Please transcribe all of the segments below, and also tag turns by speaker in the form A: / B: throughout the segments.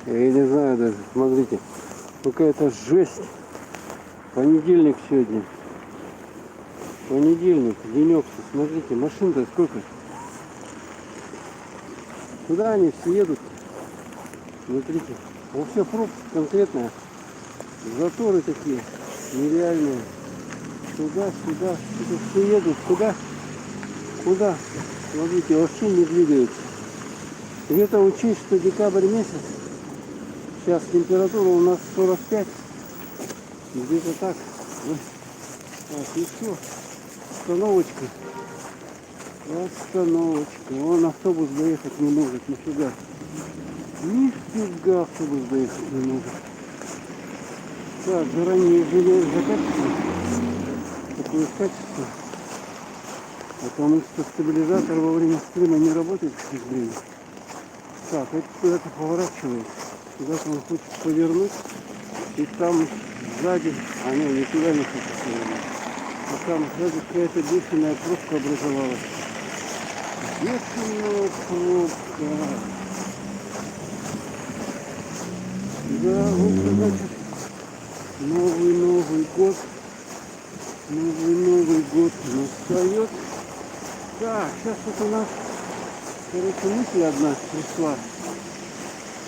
A: Я не знаю даже, смотрите. Какая-то жесть. Понедельник сегодня. Понедельник, денек-то. Смотрите, машин-то сколько. Куда они все едут? Смотрите. Вообще пробка конкретная. Заторы такие нереальные. Туда, сюда. Тут все едут. Куда? Куда? Смотрите, вообще не двигаются. Где-то учесть, что декабрь месяц. Сейчас температура у нас 45. Где-то так. Так, и все. Остановочка. Остановочка. Вон автобус доехать не может. Нифига. Нифига автобус доехать не может. Так, заранее жалею за качество. Такое качество. Потому что стабилизатор во время стрима не работает, к сожалению. Так, это куда-то поворачивает. Куда-то он хочет повернуть. И там сзади, никуда не хочет повернуть. А там сзади какая-то бешеная пробка образовалась. Бешеная пробка. Да, вот, значит, Новый год. Новый год настает. Так, сейчас вот у нас, мысль одна пришла.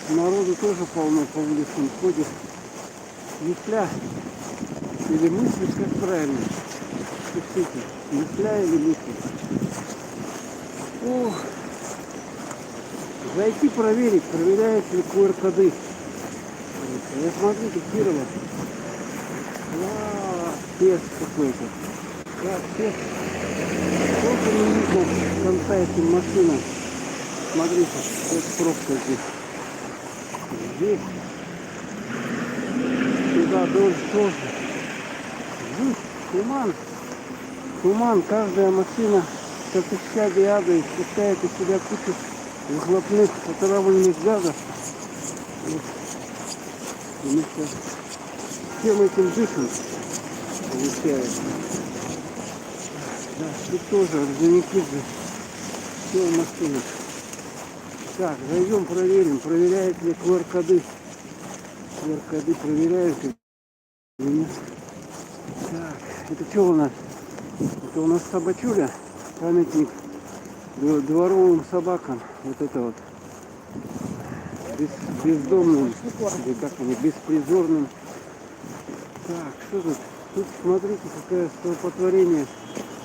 A: Народу тоже полно по улицам ходит. Мысля или мысли, как правильно? Пишите, мысля или мысли? Ох. Зайти проверить, проверяют ли QR-коды. Я смотрите, Кирова. Пес какой-то. Так, пес. Сколько не видно конца этим машинам. Смотрите, вот пробка здесь. Здесь. Сюда дольше тоже. Туман. Туман. Каждая машина как ища биада испускает из себя кучу выхлопных отравленных газов. Вот. И мы сейчас всем этим дышим. Получается. Да, тут тоже органики же. Все в машинах. Так, зайдем, проверим, проверяют ли QR-коды. QR-коды проверяют или нет. Так, это что у нас? Это у нас собачуля, памятник дворовым собакам. Вот это вот. Бездомным, или как они, беспризорным. Так, что тут? Тут смотрите, какое столпотворение.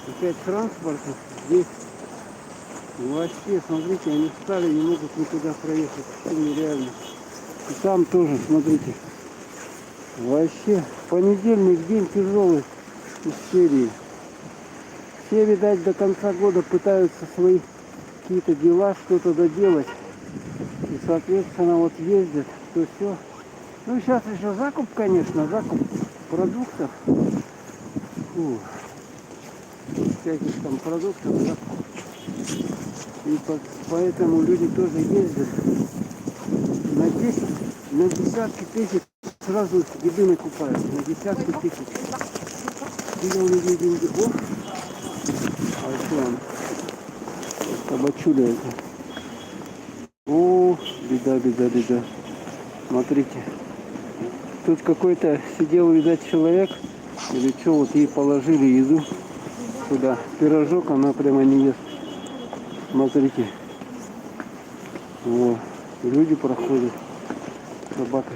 A: Опять транспорта. Здесь вообще, смотрите, они встали, не могут никуда проехать. Все нереально. И там тоже, смотрите. Вообще, понедельник, день тяжелый из серии. Все, видать, до конца года пытаются свои какие-то дела, что-то доделать. И, соответственно, вот ездят, то все. Ну, сейчас еще закуп, конечно, закуп продуктов. Всяких там продуктов, закуп. И поэтому люди тоже ездят на 10, на десятки тысяч сразу еды накупают. На десятки тысяч. Где у людей деньги? О! А что он? Собачуля это. О, беда, беда, беда. Смотрите. Тут какой-то сидел, видать, человек. Или что, вот ей положили еду туда. Пирожок она прямо не ест. Смотрите. О, люди проходят. Собака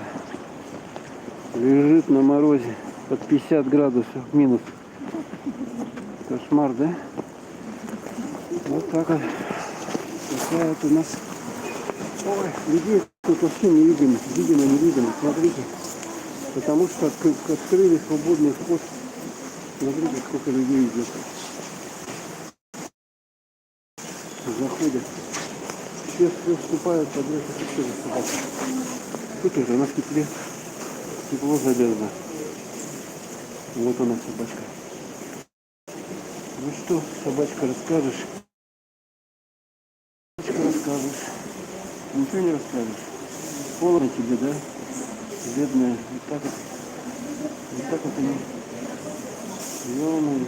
A: лежит на морозе под 50 градусов минус. Кошмар, да? Вот так вот. Такая вот у нас. Ой, людей тут вообще не видимо. Видимо, не видимо. Смотрите. Потому что открыли свободный вход. Смотрите, сколько людей идет. Заходят. Все вступают подряд, что за собака. Тут уже у нас тепло залезло. Вот она собачка. Ну что, собачка, расскажешь? Собачка, расскажешь. Ничего не расскажешь. Холодно тебе, да? Бедная. Вот так вот они. Ё-моё.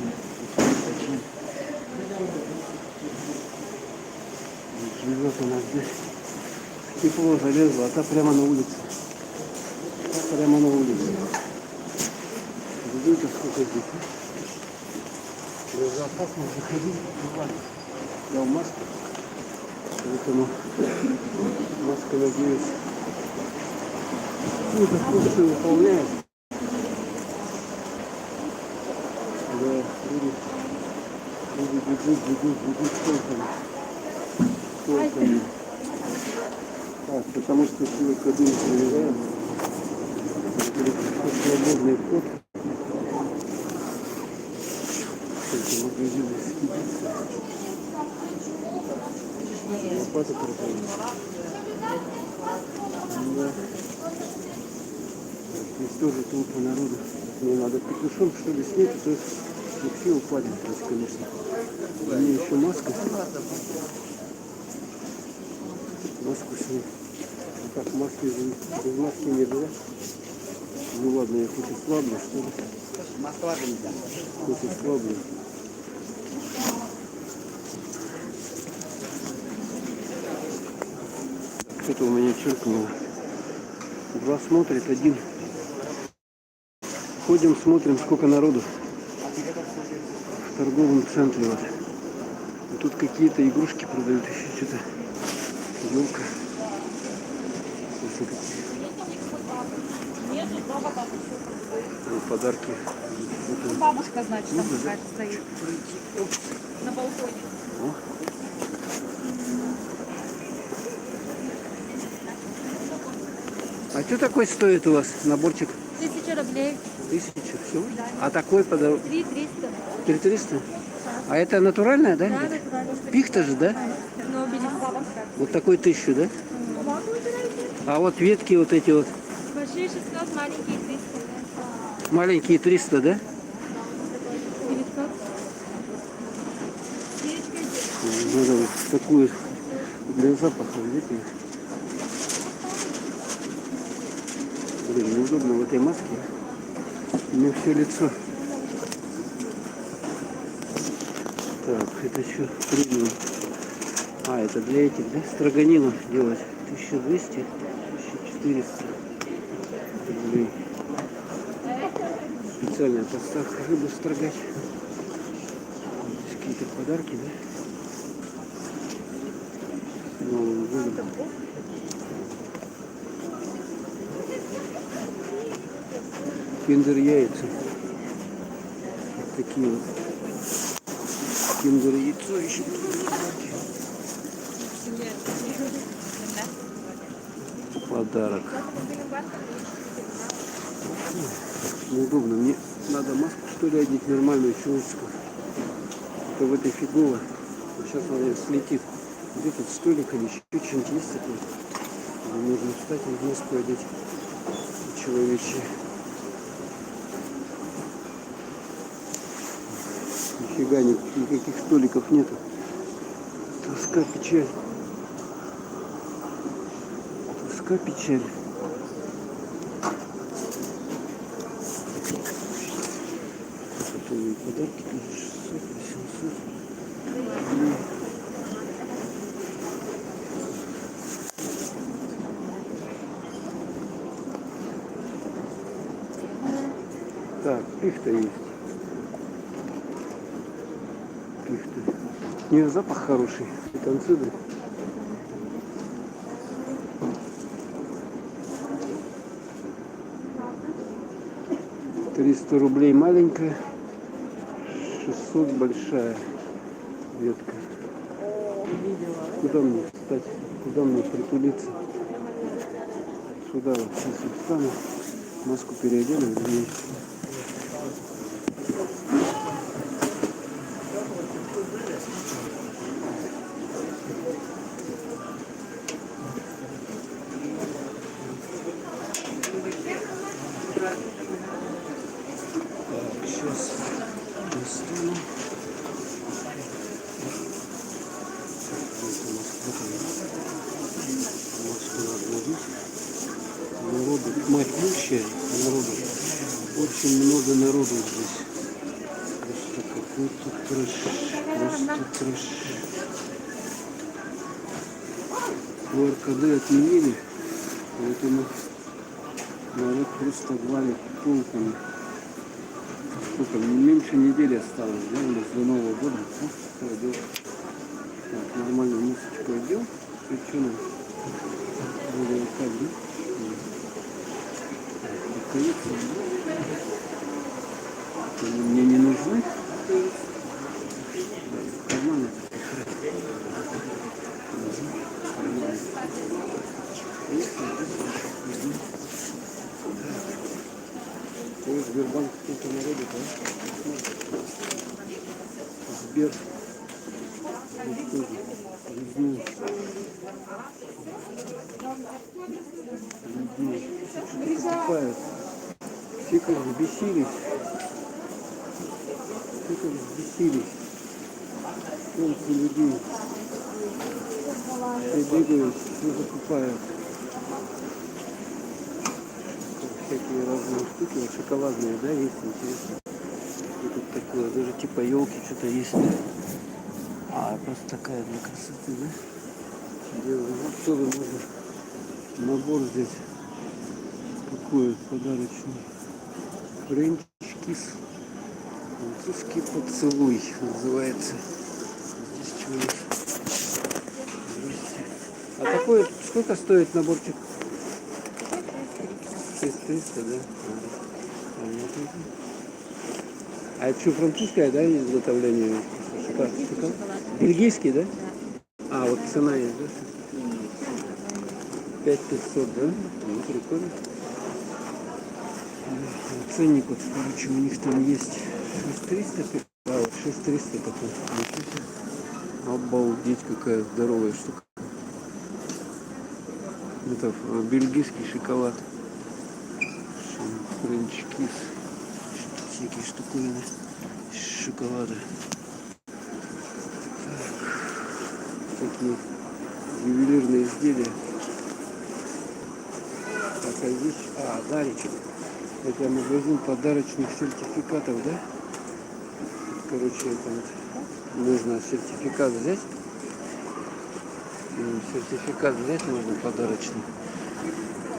A: Живет она здесь. тепло залезло, а та прямо на улице. Та прямо на улице. Видите, сколько здесь. В зоопарк мы заходили, ну ладно. Я в маске, поэтому маска, надеюсь, какую-то функцию выполняет. Да, люди бегут толками. Так, потому что силы коды не проверяем. Свободный вход. Только магазины скидываются. Лопата крутая. Да. Здесь тоже толпа народу. Мне надо капюшон, что ли, снять, то есть вообще упадет здесь, конечно. У меня еще маска. Маску снять. Так, маски без маски нельзя. Ну ладно, я хоть и слаблю, что ли. Хоть и слаблю. Кто-то у меня черкнул. 2 смотрит, 1. Ходим, смотрим, сколько народу в торговом центре. Вот. И тут какие-то игрушки продают, еще что-то. Елка. Подарки.
B: Бабушка, значит, там какая-то стоит. На балконе.
A: О. А что такой стоит у вас наборчик?
B: 1000 рублей.
A: 1000 всего? Да. А такой подарок?
B: 3300.
A: 3300? А это натуральная, да?
B: Да, натурально.
A: Пихта же, да?
B: Но видишь, бабушка.
A: Вот такой 1000, да? А вот ветки вот эти вот.
B: Большие 600, маленькие 300.
A: Маленькие 300, да?
B: 900.
A: Надо вот такую для запаха взять. Блин, неудобно в этой маске. У меня все лицо. Так, это что? Премиум. А, это для этих, да? Строганину делать. 1200, 1400 рублей. Специальная поставка рыбы строгать. Здесь какие-то подарки, да? С Новым годом. Киндер яйца. Вот такие вот. Киндер яйцо еще. Подарок. Неудобно. Мне надо маску, что ли, одеть нормальную, человеческую. Это в этой фигово. Сейчас она слетит. Где тут столик или еще что-нибудь есть такое? Или нужно встать и маску одеть человечью. Нифига никаких столиков нету. Тоска, печаль. Тоска, печаль. Готовые подарки тоже 600, 800. Так, пихта есть. Пихта. У нее запах хороший. И танцует. 300 рублей маленькая, 600 большая ветка. Куда мне встать? Куда мне притулиться? Сюда вот сейчас встану, маску переодену и сейчас достану. Народу морющая, народу. Очень много народу здесь. Просто какой-то трэш. Просто трэш. ОРКД отменили, поэтому народ просто валит толками. Сколько? Меньше недели осталось, да, у нас до Нового года. Пойдет. Так, нормально мусочку пойдем. Причем более как, да? Рукавицы. Они мне не нужны. Карманы. Ой, Сбербанк сколько народу, да? Сбер. Людей. Покупают. Все как взбесились. Все как взбесились. Сколько людей. Все бегают, все закупают. Всякие разные штуки. Вот шоколадные, да, есть, интересно. И тут такое, даже типа елки что-то есть. А, просто такая для красоты, да? Делаю. Вот тоже можно набор здесь. Какой подарочный. Френч кис. Французский поцелуй называется. Здесь что у нас? 200. А такой сколько стоит наборчик? 6300, да? Понятно. А это что, французское, да, изготовление? Шоколад? Бельгийский, да? А, вот цена есть, да? 5500, да? Ну, прикольно. Ценник вот, короче, у них там есть 6300, а вот 6300 такой. Обалдеть, какая здоровая штука. Это бельгийский шоколад. Френч кис. Всякие штуковины шоколада. Такие ювелирные изделия. Так, а здесь... А, Даричек. Это магазин подарочных сертификатов, да? Короче, это вот нужно сертификат взять. Сертификат взять нужно подарочный.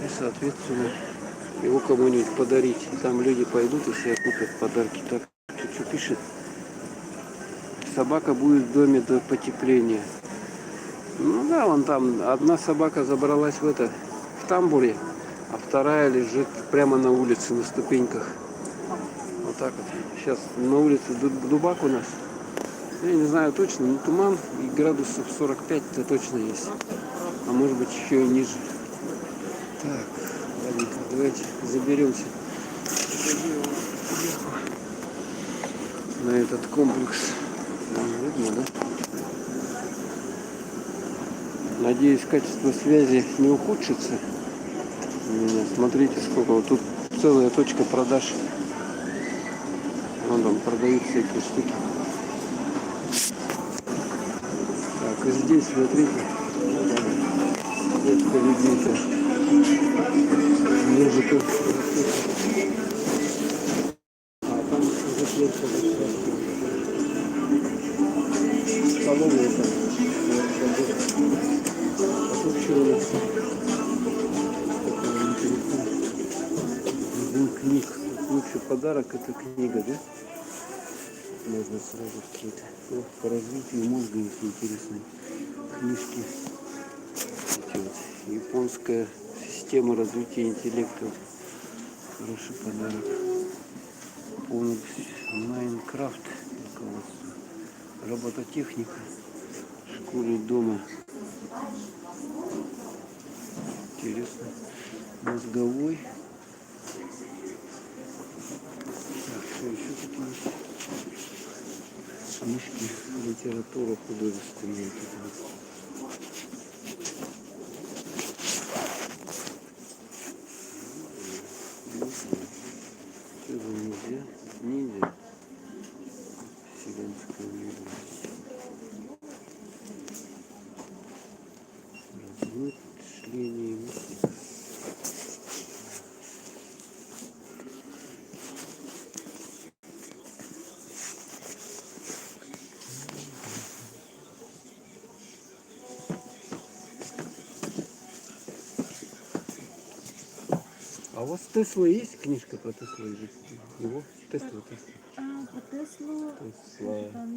A: И, соответственно, его кому-нибудь подарить. И там люди пойдут и себе купят подарки. Так, тут что пишет? Собака будет в доме до потепления. Ну да, вон там одна собака забралась в тамбуре, а вторая лежит прямо на улице, на ступеньках. Вот так вот. Сейчас на улице дубак у нас. Я не знаю точно, но туман и градусов 45-то точно есть. А может быть еще и ниже. Так, ладненько, давайте заберемся на этот комплекс. Там видно, да? Надеюсь, качество связи не ухудшится. Смотрите, сколько вот тут целая точка продаж. Вон там продают всякие штуки. Так, и здесь, смотрите, детка любимка. Музыка. А там уже клетка. Столовая там. А тут что у нас? Книг. Лучший подарок — это книга, да? Можно сразу какие-то. Вот, по развитию мозга есть интересные книжки. Эти вот. Японская система развития интеллекта. Хороший подарок. Полностью Майнкрафт. Робототехника. В школе дома. Интересно. Мозговой. Так, что еще тут есть? Книжки, литература художественная. Что за нельзя? Ниндзя. Вселенская мудрость. Размышление мысли. А у вас Тесла есть книжка про Теслу? Его? Тесла.
B: По Теслу.
A: Тесла.
B: Там...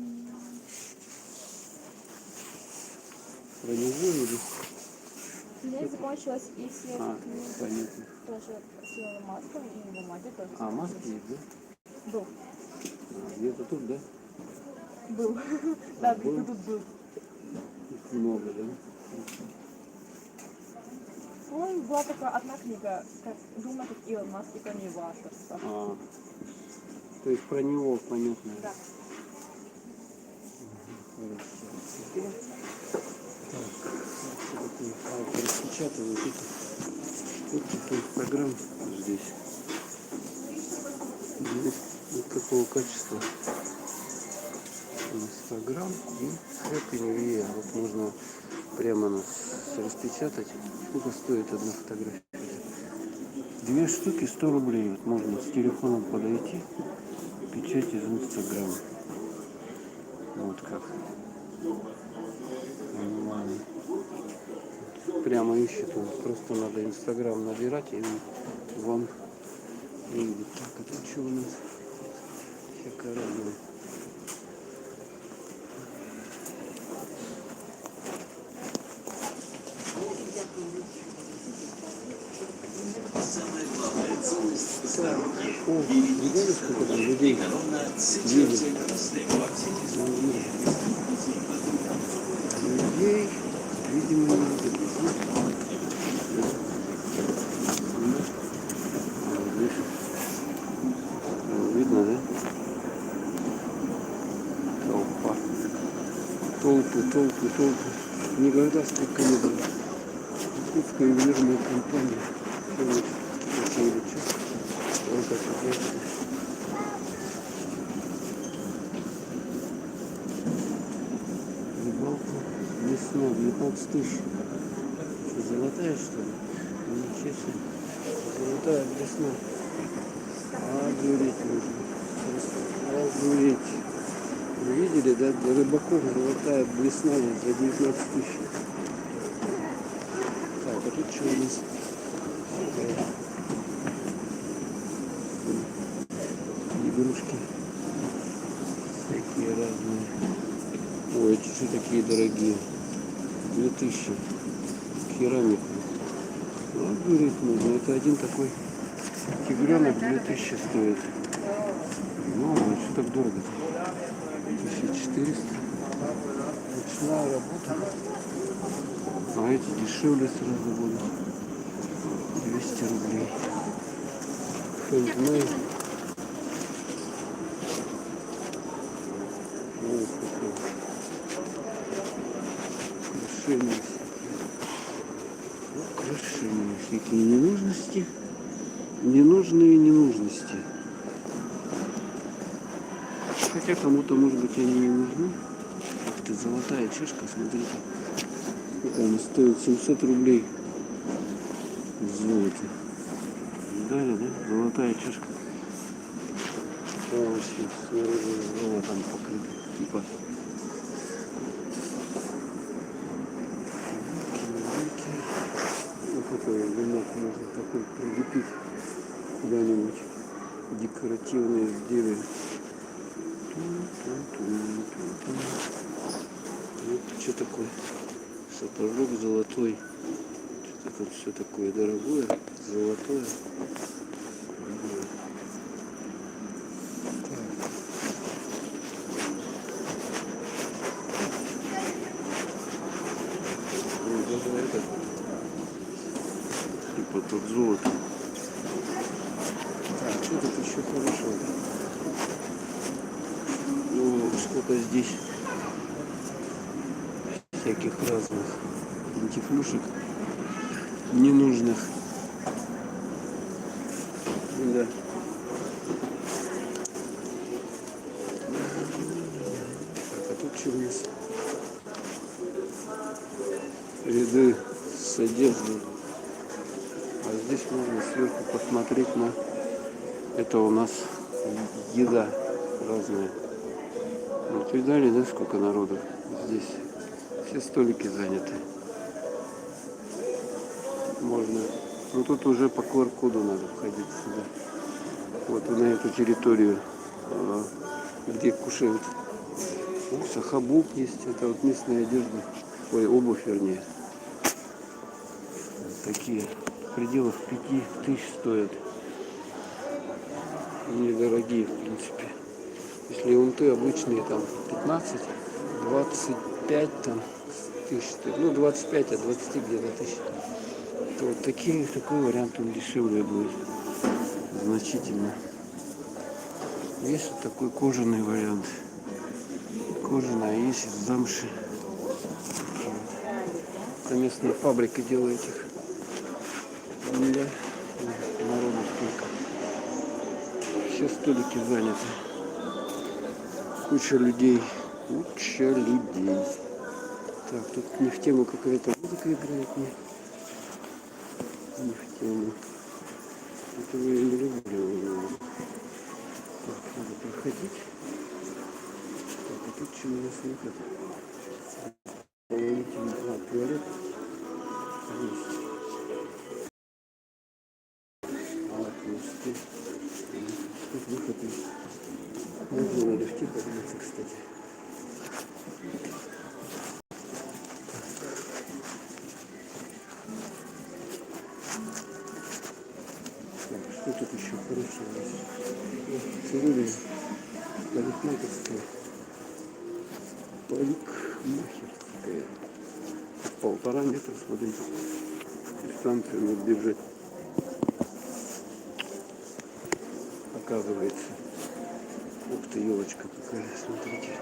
A: Про него или?
B: У меня закончилась и все
A: А,
B: книги
A: понятно.
B: тоже с Илоном Маском, и его мать тоже.
A: А, маски есть, да?
B: Был.
A: А, где-то тут, да?
B: Был. Да,
A: Был?
B: где-то тут был.
A: Их много, да?
B: По-моему, была только одна книга, как «Думать, как Илон Маск и про него авторство».
A: А, то есть про него, понятно.
B: Да.
A: Хорошо. Так, что такое? А, распечатывают это. Вот это Инстаграм здесь. Здесь вот такого качества. Инстаграм и Happy New Year. Вот можно прямо нас распечатать. Сколько стоит одна фотография? 2 штуки 100 рублей. Вот можно с телефоном подойти. Печать из Инстаграма. Вот как. Нормально. Прямо ищет он. Просто надо Инстаграм набирать, и он вам выйдет. Так, а тут что у нас? Всякое разное. О, видели, сколько там людей едет? Людей, видимо, не видели. Видно, да? Толпа. Толпы. Никогда столько не было. Иркутская ювелирная компания. Только сидящие. Рыбалка весна, 19 тысяч. Что, золотая, что ли? Ничего себе. Золотая весна. Огуреть нужно. Просто огуреть. Вы видели, да? Для рыбаков золотая весна за 19 тысяч. Так, а тут что у нас? Игрушки. Всякие разные. Ой, эти что такие дорогие? 2000. Керамика. Ну, говорить нужно. Это один такой тигренок 2000 стоит. Ну, что так дорого? 1400. Ручная работа. А эти дешевле сразу будут. 200 рублей. Хендмейд. Вот такой. Украшения. Украшения. Всякие ненужности. Ненужные ненужности. Хотя кому-то, может быть, они не нужны. Ах ты, золотая чашка, смотрите. Сколько она стоит? 700 рублей. Золото. Видали, да? Золотая чашка. Полностью снаружи золотом покрыта. Типа. Вот такой венок можно такой прилепить куда-нибудь. Декоративные изделия. Вот что такое? Сапожок золотой. Что-то тут все такое дорогое, золотое. Вот даже это. Типа тут золото. Так, что тут еще хорошо? Ну, сколько здесь всяких разных антифлюшек ненужных. Да. Так, а тут что у нас? Ряды с одеждой. А здесь можно сверху посмотреть на... Это у нас еда разная. Вот видали, да, сколько народу здесь? Все столики заняты. Можно Ну тут уже по QR-коду надо входить сюда. Вот на эту территорию, где кушают. Ну, сахабук есть, это вот местная одежда. Ой, обувь вернее. Вот такие в пределах 5000 стоят. Недорогие в принципе. Если унты обычные там 15, 25 там тысяч, ну 25 от 20 где-то тысяч, то вот такой вариант он дешевле будет значительно. Есть вот такой кожаный вариант. Кожаный, а есть из замши. Это местная фабрика делает их. Да. Народу сколько. Все столики заняты. Куча людей. Куча людей. Так, тут не в тему какая-то музыка играет. Не в тему. Этого я не люблю. Так, надо проходить. Так, а тут что у нас выход? Туалет. Есть. Тут выход есть. Можно на лифте подняться, кстати. Так, что тут еще хорошего есть? Цирюльня. Парикмахерская. Парикмахерская. 1,5 метра, смотрите. Станция на бюджет. Оказывается. Ух ты, елочка какая, смотрите.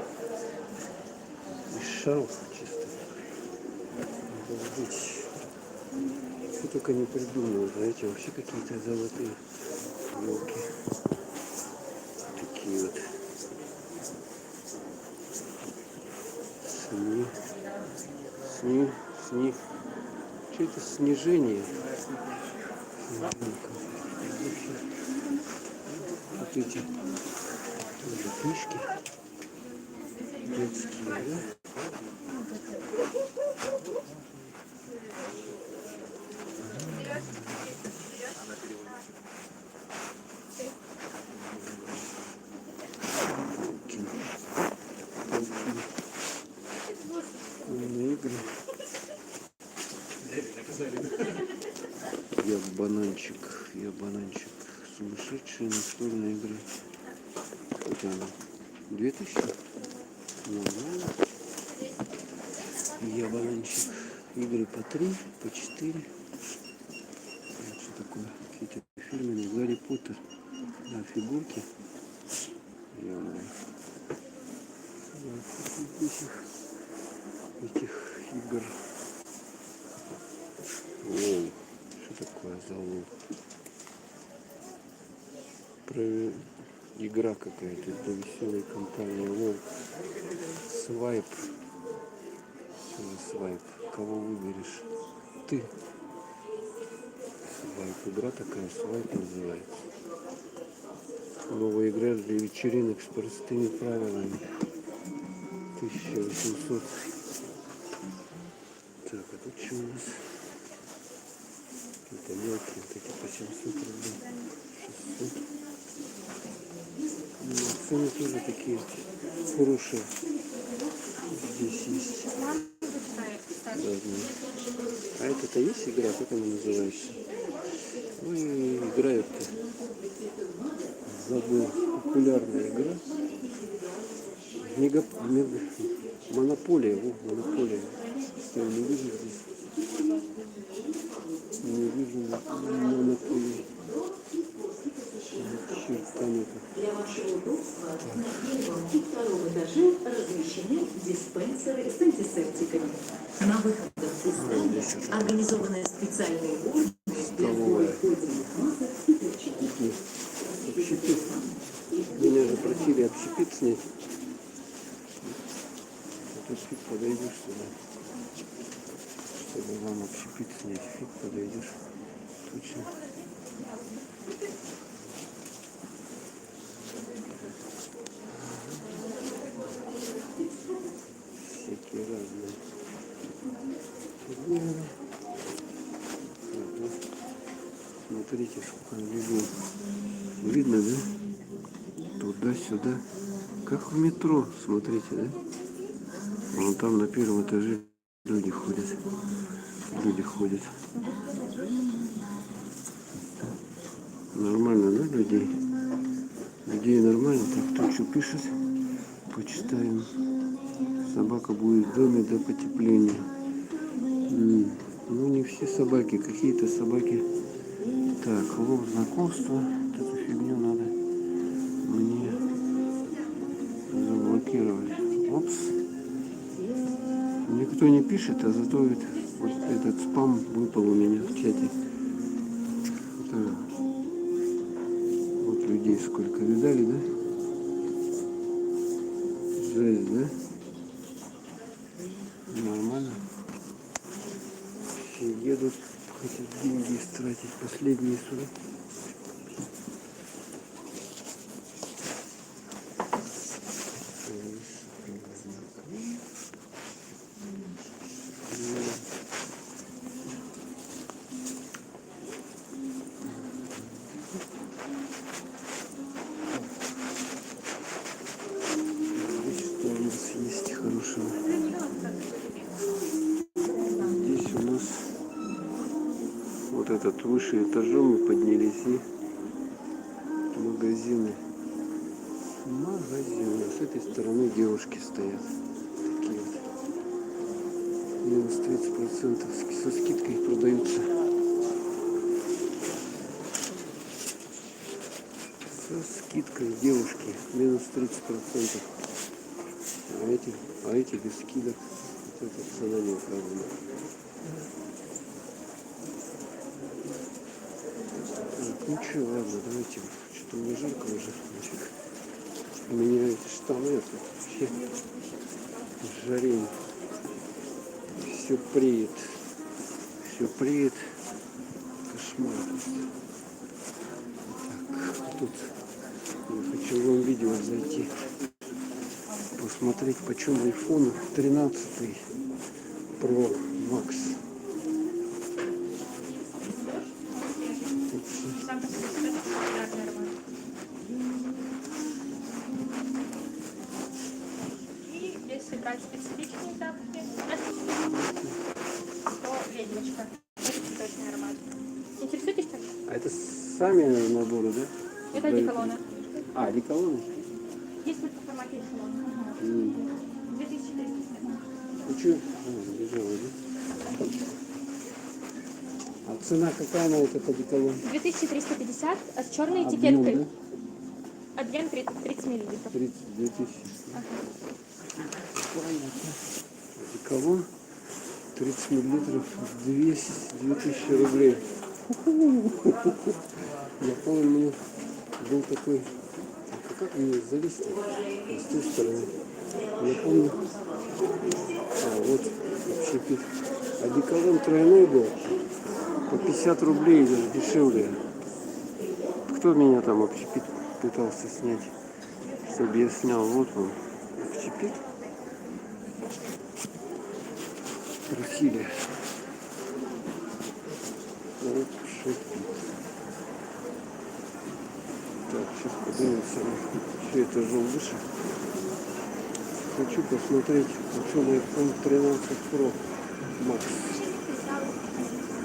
A: Из шаров чисто. Обалдеть. Что только не придумал, знаете, вообще какие-то золотые елки. Такие вот. Снег. Что это снижение? Вот эти тоже книжки. Детские, да? Умные игры. Я бананчик. Сумасшедшие настольные игры. Вот она. 2000. Нормально. Я бананчик. Игры по 3, по 4. Что такое? Какие-то фирменные. Гарри Поттер. Да, фигурки. Ё-моё. Этих игр. Воу. Что такое за лол? Игра какая-то для веселой компании. Лол. Свайп. Что за свайп? Кого выберешь? Ты. Свайп. Игра такая, свайп называется. Новая игра для вечеринок с простыми правилами. 1800. Так, а тут что у нас? Какие-то мелкие, вот эти по 700 рублей. 600. Ну, цены тоже такие хорошие. Здесь есть разные. А это-то есть игра, как она называется? Ну и играют-то. Забыл. Популярная игра. Монополия. Монополия. Я не вижу здесь. Не вижу монополии. Черта нету.
C: Для вашего удобства на первом и втором этаже размещены диспенсеры с антисептиками. На выходах из здания организованы специальные урны для сбора утренних масок и перчатки.
A: Общепит. Меня же просили общепит снять. А тут фиг подойдешь сюда. Чтобы вам общепит снять, фиг подойдешь. Точно. Всякие разные. Смотрите, сколько людей. Видно, да? Туда-сюда. Как в метро, смотрите, да? Вон там на первом этаже люди ходят. Люди ходят. Нормально, да, людей? Людей нормально. Так, кто что пишет? Почитаем. Собака будет в доме до потепления. Ну, не все собаки. Какие-то собаки. Так, лов знакомства. Вот эту фигню надо мне заблокировать. Опс. Никто не пишет, а зато вот этот спам выпал у меня в чате. Так. Вот людей сколько. Видали, да? Жесть, да? Нормально. Все едут, хотят деньги истратить, последние сюда. Здесь что у нас есть хорошего? Здесь у нас вот этот выше этажом мы поднялись и магазины. Магазины. С этой стороны девушки стоят. Такие вот. Минус 30%. Со скидкой продаются. Со скидкой девушки. Минус 30%. А эти без скидок. Вот эта цена не указана. Так, ну что, ладно, давайте. Что-то мне жарко уже. У меня эти штаны это вообще в жаре. Все преет. Все преет. Кошмар. Так, тут я хочу вам видео зайти. Посмотреть, почем iPhone 13 Pro Max.
B: Сам по себе это популярный роман. И если брать специфичные тапки, то ведьмочка. Это цветочный аромат. Интересуетесь так?
A: А это сами наборы, да?
B: Это одеколоны.
A: А, одеколоны?
B: Есть только в формате эшелон. 2300.
A: Ну что? Забежала, да? А цена какая на этот одеколон?
B: 2350, а с черной
A: Объем,
B: этикеткой.
A: да?
B: Объем 30 миллилитров.
A: 32 тысячи.
B: Ага.
A: Понятно. Одеколон 30 миллилитров 2000 рублей. Я помню, у меня был такой, а как мне залезть с той стороны? Я помню, вот общепит. Одеколон тройной был, по 50 рублей, даже дешевле. Кто меня там общепит пытался снять, чтобы я снял? Вот он, общепит. Просили. Общепит. Так, сейчас поднимемся еще этажом выше. Хочу посмотреть, почем iPhone 13 Pro Max.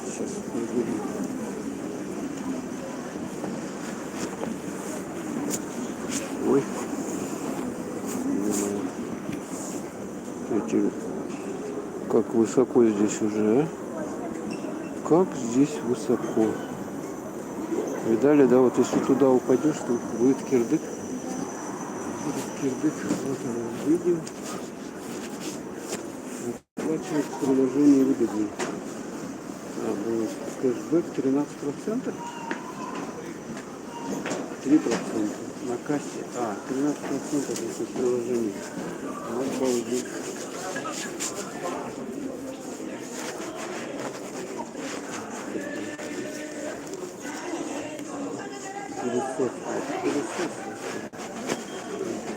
A: Сейчас пойду. Ой. Эти, как высоко здесь уже, а? Как здесь высоко. Видали, да, вот если туда упадешь, то будет кирдык. Будет кирдык. Вот оно, видео. Оплачивать в приложении выгоднее. А, будет кэшбэк 13%. 3% на кассе. А, 13% если в приложении. Обалдеть.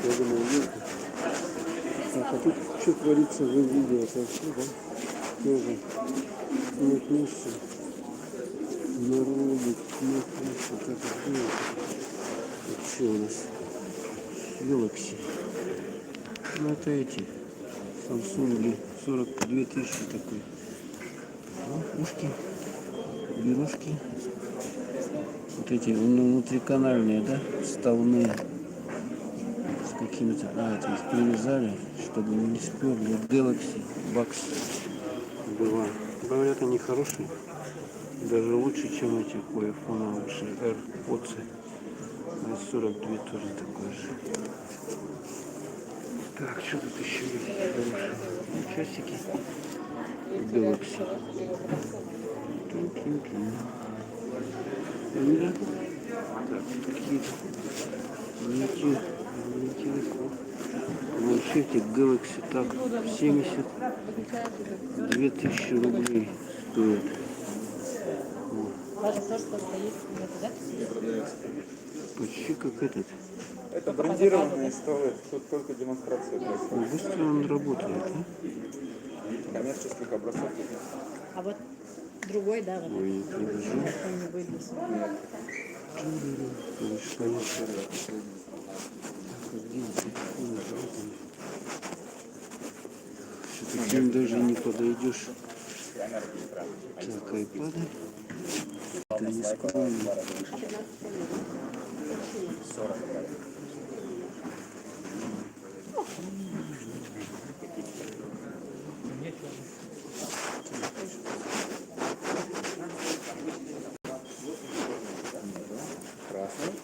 A: Я думаю, нет. Так, а тут что творится в видео вообще, да? Тоже нет места. народу, смотри, что как это. Вот что у нас? Galaxy. Ну это эти. Samsung 42 тысячи такой. Ну, ушки, берушки. Вот эти внутриканальные, да? Вставные. С какими-то. А, это их привязали, чтобы не сперли. Galaxy Bucks была. Говорят, они хорошие. Даже лучше, чем эти у iPhone лучше AirPods. S42 тоже такой же. Так, что тут еще есть хорошего? Ну, часики. Galaxy. Да. Так, какие-то телефон. Планшетик Galaxy так 72 тысячи рублей стоит. Почти как этот.
D: Это брендированные столы, тут только демонстрация.
A: Ну, быстро он работает, да?
D: Коммерческих образцов.
B: А вот другой, да, вот
A: Ой, не вижу.
B: не вылез.
A: Что-то к ним даже не подойдешь. Так, айпады. Это не скромно.
D: Красный.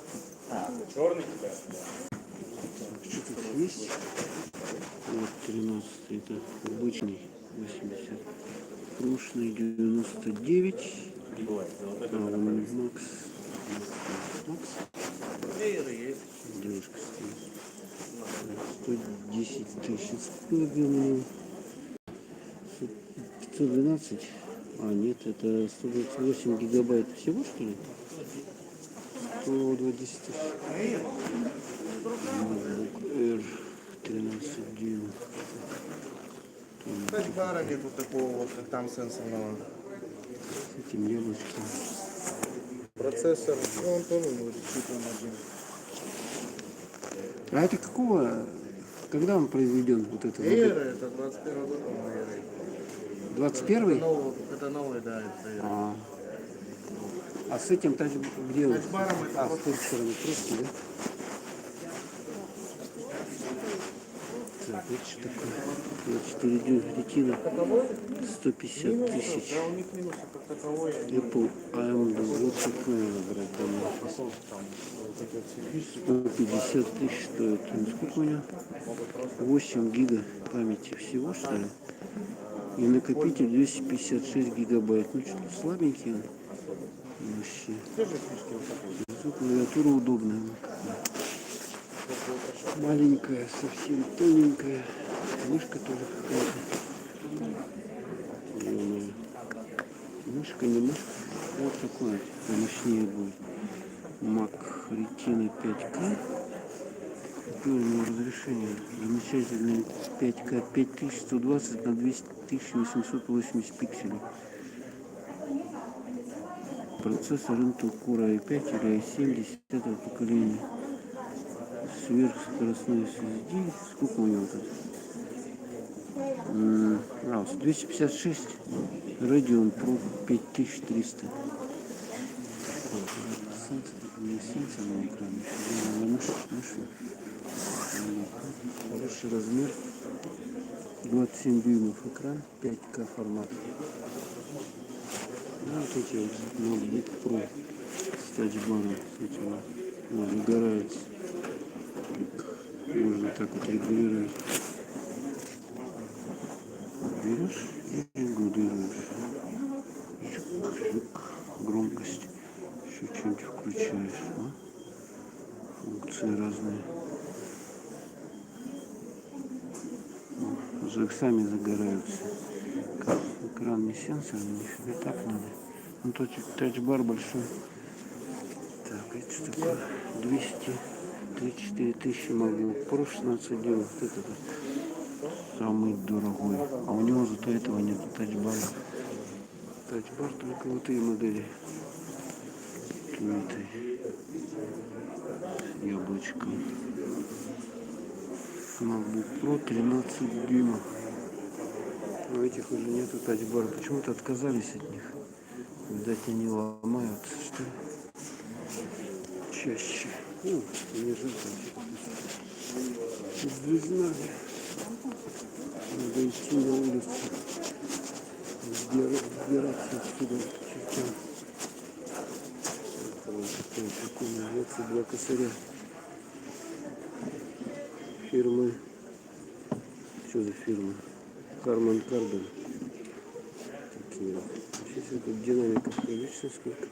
D: Черный тебя.
A: Что тут есть? Вот 13, это обычный 80. Прошлый 99. А он Макс. Макс. Девушка стоит 110 тысяч. Сколько было? 512. А нет, это 128 гигабайт всего, что ли? 120 тысяч. MacBook Air 13 дюймов.
E: Тачбара нету такого вот, как там сенсорного.
A: С этим яблочком.
E: Процессор, ну он тоже будет чуть-чуть один.
A: А это какого? Когда он произведен? Вот это?
E: Эйр, это 21 год, по-моему, Эйр.
A: 21-й?
E: Это новый, да, это Эйр.
A: А с этим где?
E: Тачбаром это
A: А, с той стороны просто, да? Так, это что такое? 24 дюйма ретина. 150 тысяч.
E: Да, у них минусы как таковой.
A: Apple AMD. Вот такое надо брать домой. 150 тысяч стоит. Ну, сколько у него? 8 гига памяти всего, что ли? И накопитель 256 гигабайт. Ну, что-то слабенький он. Вообще. Тут клавиатура удобная. Маленькая, совсем тоненькая. Мышка тоже какая-то. Зеленая. Мышка, не мышка. Вот такой помощнее будет. Mac Retina 5K. Какое у него разрешение? Замечательное 5К 5120 на 2880 пикселей. Процессор Intel Core i5 или i7 10 поколения. Сверхскоростной SSD. Сколько у него тут? 256. Radeon Pro 5300. Не сенсор на экране. Хороший размер. 27 дюймов экран. 5К формат. Ну, вот эти вот ноутбук Pro с тачбаром. Загорается. Можно так вот регулировать. Берешь и регулируешь. Громкость. Еще что-нибудь включаешь. А? Функции разные. Сами загораются. Экран не сенсорный, нифига так надо. Ну, тачбар большой. Так, это что такое? 234 тысячи могу. Pro 16 дюймов. Вот это самый дорогой. А у него зато этого нет тачбара. Тачбар только вот и модели. киевитой. С яблочком. MacBook Pro 13 дюймов. Но этих уже нету тачбара. Почему-то отказались от них. Видать, они ломаются, что ли. Чаще. Ну, не жарко. Сдвижная. Надо идти на улицу. Сбираться отсюда к чертям. Вот такой прикольный. 22 косаря. Фирмы. Что за фирма? Harman Kardon. Такие вот. Сейчас тут динамиков прилично сколько.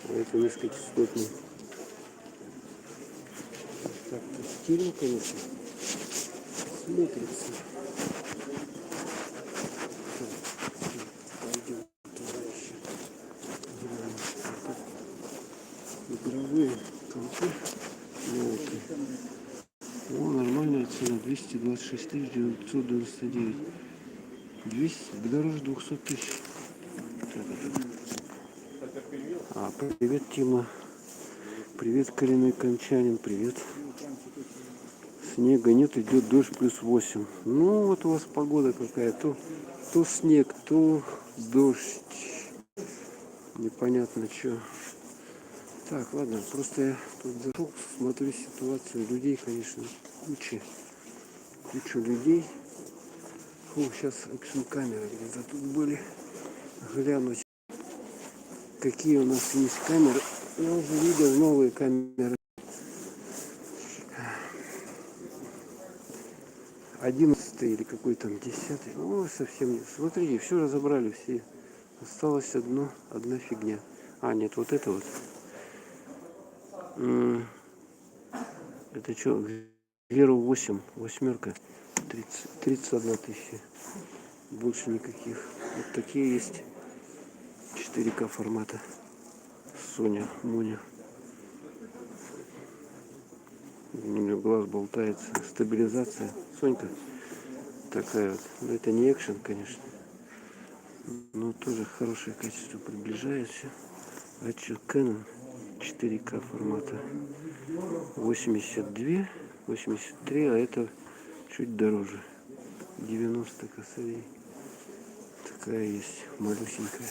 A: А это низкочастотный. Так-то стильно, конечно. Смотрится. Пойдем туда еще. Игровые компы. Новые. О, нормальная цена. 226 999. 200, дороже 200 тысяч. А, привет, Тима. Привет, коренной кончанин. Привет. Снега нет, идет дождь +8. Ну, вот у вас погода какая. То снег, то дождь. Непонятно, что. Так, ладно, просто я тут зашел, смотрю ситуацию. Людей, конечно, куча людей. Фу, сейчас экшн-камеры где-то тут были. Глянуть, какие у нас есть камеры. Я уже видел новые камеры. 11 или какой там 10. Ну, совсем нет. Смотрите, все разобрали, все. Осталось одна фигня. А, нет, вот это вот. Это что? Веру 8, восьмерка. 31 тысяча. Больше никаких. Вот такие есть. 4К формата. Соня, Моня. У меня глаз болтается. Стабилизация. Сонька. Такая вот. Но это не экшен, конечно. Но тоже хорошее качество. Приближается. А что, Canon 4К формата. 82, 83, а это чуть дороже. 90 косарей. Такая есть, малюсенькая.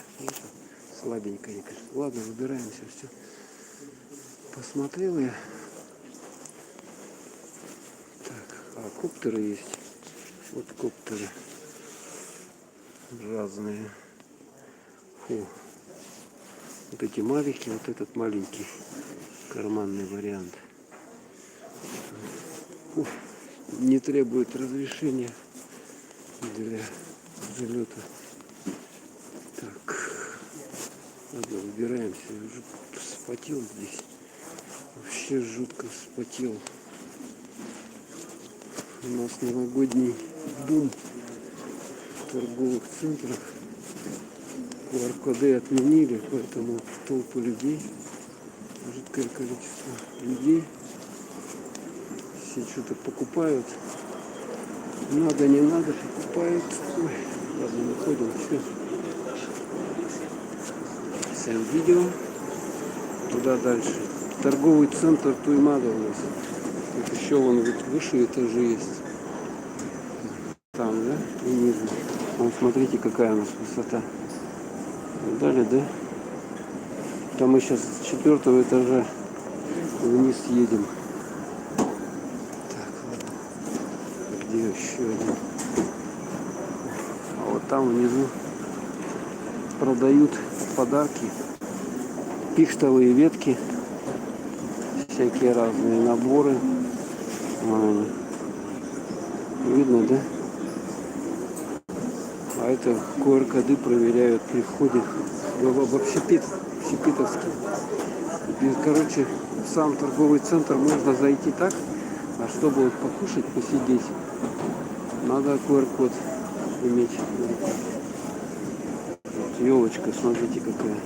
A: Слабенькая, конечно. Ладно, выбираемся, все. Посмотрел я. Так, а коптеры есть. Вот коптеры. Разные. Фу. Вот эти мавики, вот этот маленький карманный вариант. Фу. Не требует разрешения для взлета. Так, ладно, выбираемся. Я уже вспотел здесь. Вообще жутко вспотел. У нас новогодний бум в торговых центрах. QR-коды отменили, поэтому толпы людей, жуткое количество людей. Все что-то покупают. Надо, не надо, покупают. Ой, ладно, выходим. Все. Всем видео. Туда дальше. Торговый центр Туймада у нас. Вот еще вон выше этажи есть. Там, да? И ниже. Вон, смотрите, какая у нас высота. Далее, да? Там мы сейчас с 4-го этажа вниз едем. Так, ладно. Где еще один? А вот там внизу продают подарки. Пихтовые ветки. Всякие разные наборы. Вон они. Видно, да? А это QR-коды проверяют при входе в общепитовский. И, короче, в сам торговый центр можно зайти так, а чтобы вот покушать, посидеть, надо QR-код иметь. Елочка, смотрите какая.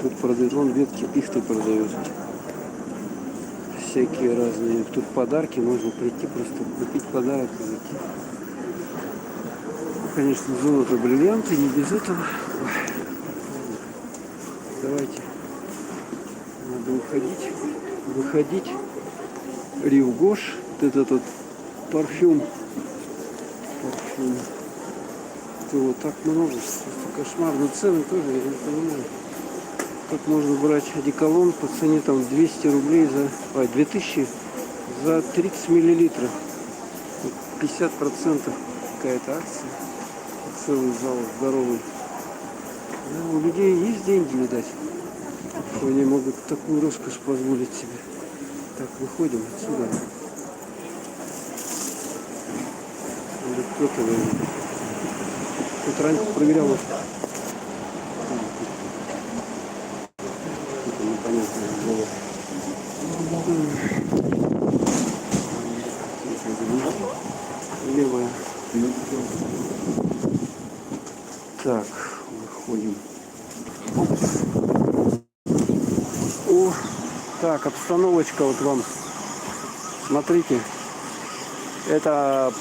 A: Тут продают, вон ветки пихты продают. Всякие разные. Тут подарки, можно прийти просто купить подарок и зайти. Конечно, золото, бриллианты, не без этого. Давайте. Надо уходить. Выходить. Рио Гош. Вот этот вот парфюм. Парфюм. Это вот так много. Просто кошмар. Но цены тоже, я не понимаю. Как можно брать одеколон по цене там 200 рублей за... 2000 за 30 миллилитров. 50% какая-то акция. Целый зал здоровый. Да, у людей есть деньги, видать, что они могут такую роскошь позволить себе. Так, выходим отсюда. Или кто-то, наверное. Тут раньше проверял. Это непонятное было. Левая. Так, выходим. О, так, обстановочка вот вам. Смотрите. Это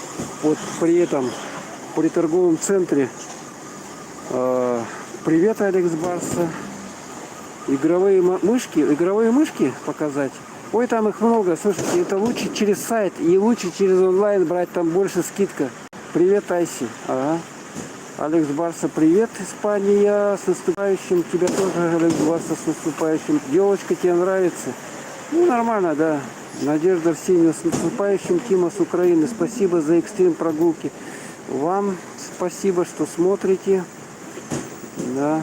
A: вот при торговом центре. Привет, Алекс Барса. Игровые мышки показать. Ой, там их много. Слушайте, это лучше через сайт и лучше через онлайн брать, там больше скидка. Привет, Айси. Ага. Алекс Барса, привет, Испания. С наступающим. Тебя тоже, Алекс Барса, с наступающим. Девочка, тебе нравится? Ну, нормально, да. Надежда Арсеньева, с наступающим. Тима с Украины. Спасибо за экстрим прогулки. Вам спасибо, что смотрите. Да.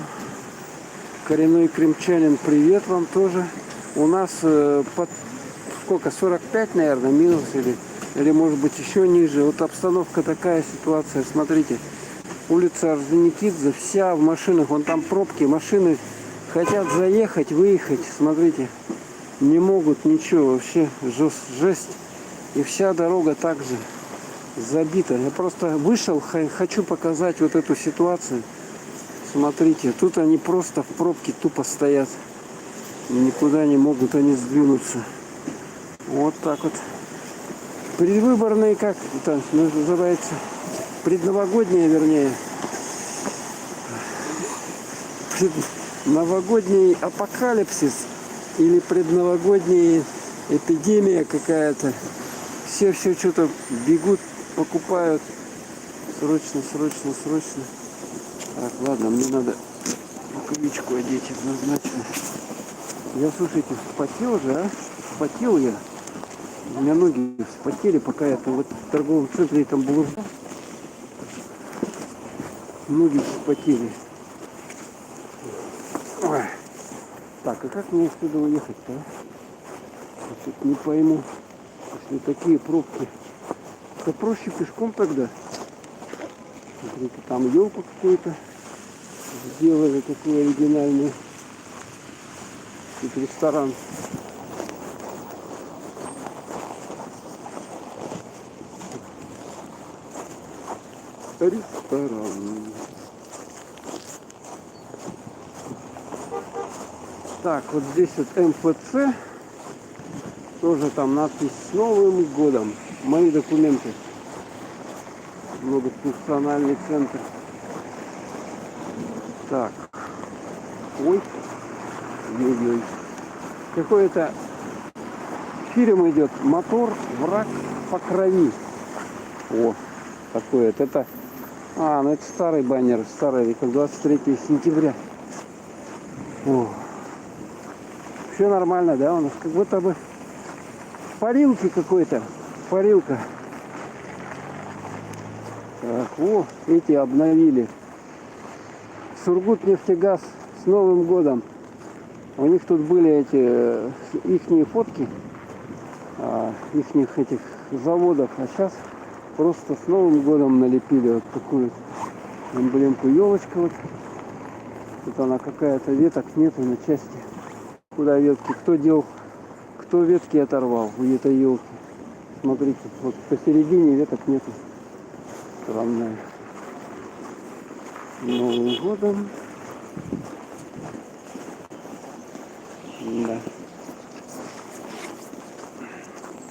A: Коренной крымчанин, привет вам тоже. У нас под сколько, 45, наверное, минус или может быть еще ниже. Вот обстановка такая, ситуация, смотрите. Улица Орджоникидзе, вся в машинах, вон там пробки, машины хотят заехать, выехать, смотрите. Не могут ничего, вообще жесть. И вся дорога также забита. Я просто вышел, хочу показать вот эту ситуацию. Смотрите, тут они просто в пробке тупо стоят. Никуда не могут они сдвинуться. Вот так вот. Предвыборные, как это называется? Предновогодние, вернее. Новогодний апокалипсис или предновогодняя эпидемия какая-то. Все что-то бегут, покупают. Срочно. Так, ладно, мне надо рукавичку одеть однозначно. Я, слушайте, вспотел же, а? Вспотел я. У меня ноги вспотели, пока я там вот в торговом центре там был. Ноги вспотели. Ой. Так, а как мне отсюда уехать-то, а? Я тут не пойму, если такие пробки. Да проще пешком тогда. Смотрите, там елку какую-то сделали, такую оригинальную. Тут ресторан. Ресторан. Так, вот здесь вот МФЦ. Тоже там надпись «С Новым годом». Мои документы. Многофункциональный центр. Так. Ой. Ой-ой. Какой-то фильм идет. Мотор, враг по крови. О, такой вот. Это... ну это старый баннер. Старый век. 23 сентября. О. Все нормально, да? У нас как будто бы парилки какой-то. Парилка. Так, о, эти обновили. Сургутнефтегаз с Новым годом. У них тут были эти ихние фотки ихних этих заводов, а сейчас просто с Новым годом налепили вот такую эмблемку. Елочка вот. Тут она какая-то, веток нету на части. Куда ветки? Кто делал? Кто ветки оторвал у этой елки? Смотрите, вот посередине веток нету. Странная. Новым годом. Да.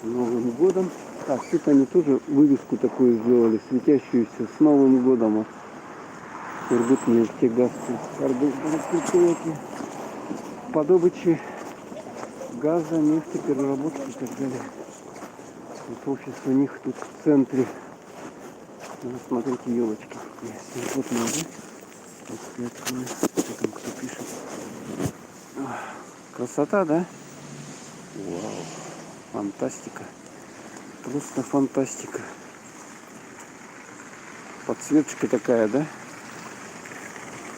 A: С Новым годом. Так, тут они тоже вывеску такую сделали, светящуюся с Новым годом. Вот. Сургутнефтегаз. по добыче газа, нефти, переработки и так далее. Вот офис у них тут в центре. Ну, смотрите, елочки какие. Симпотные, да? Вот я открою. Что там кто пишет? Красота, да? Вау. Фантастика. Просто фантастика. Подсветочка такая, да?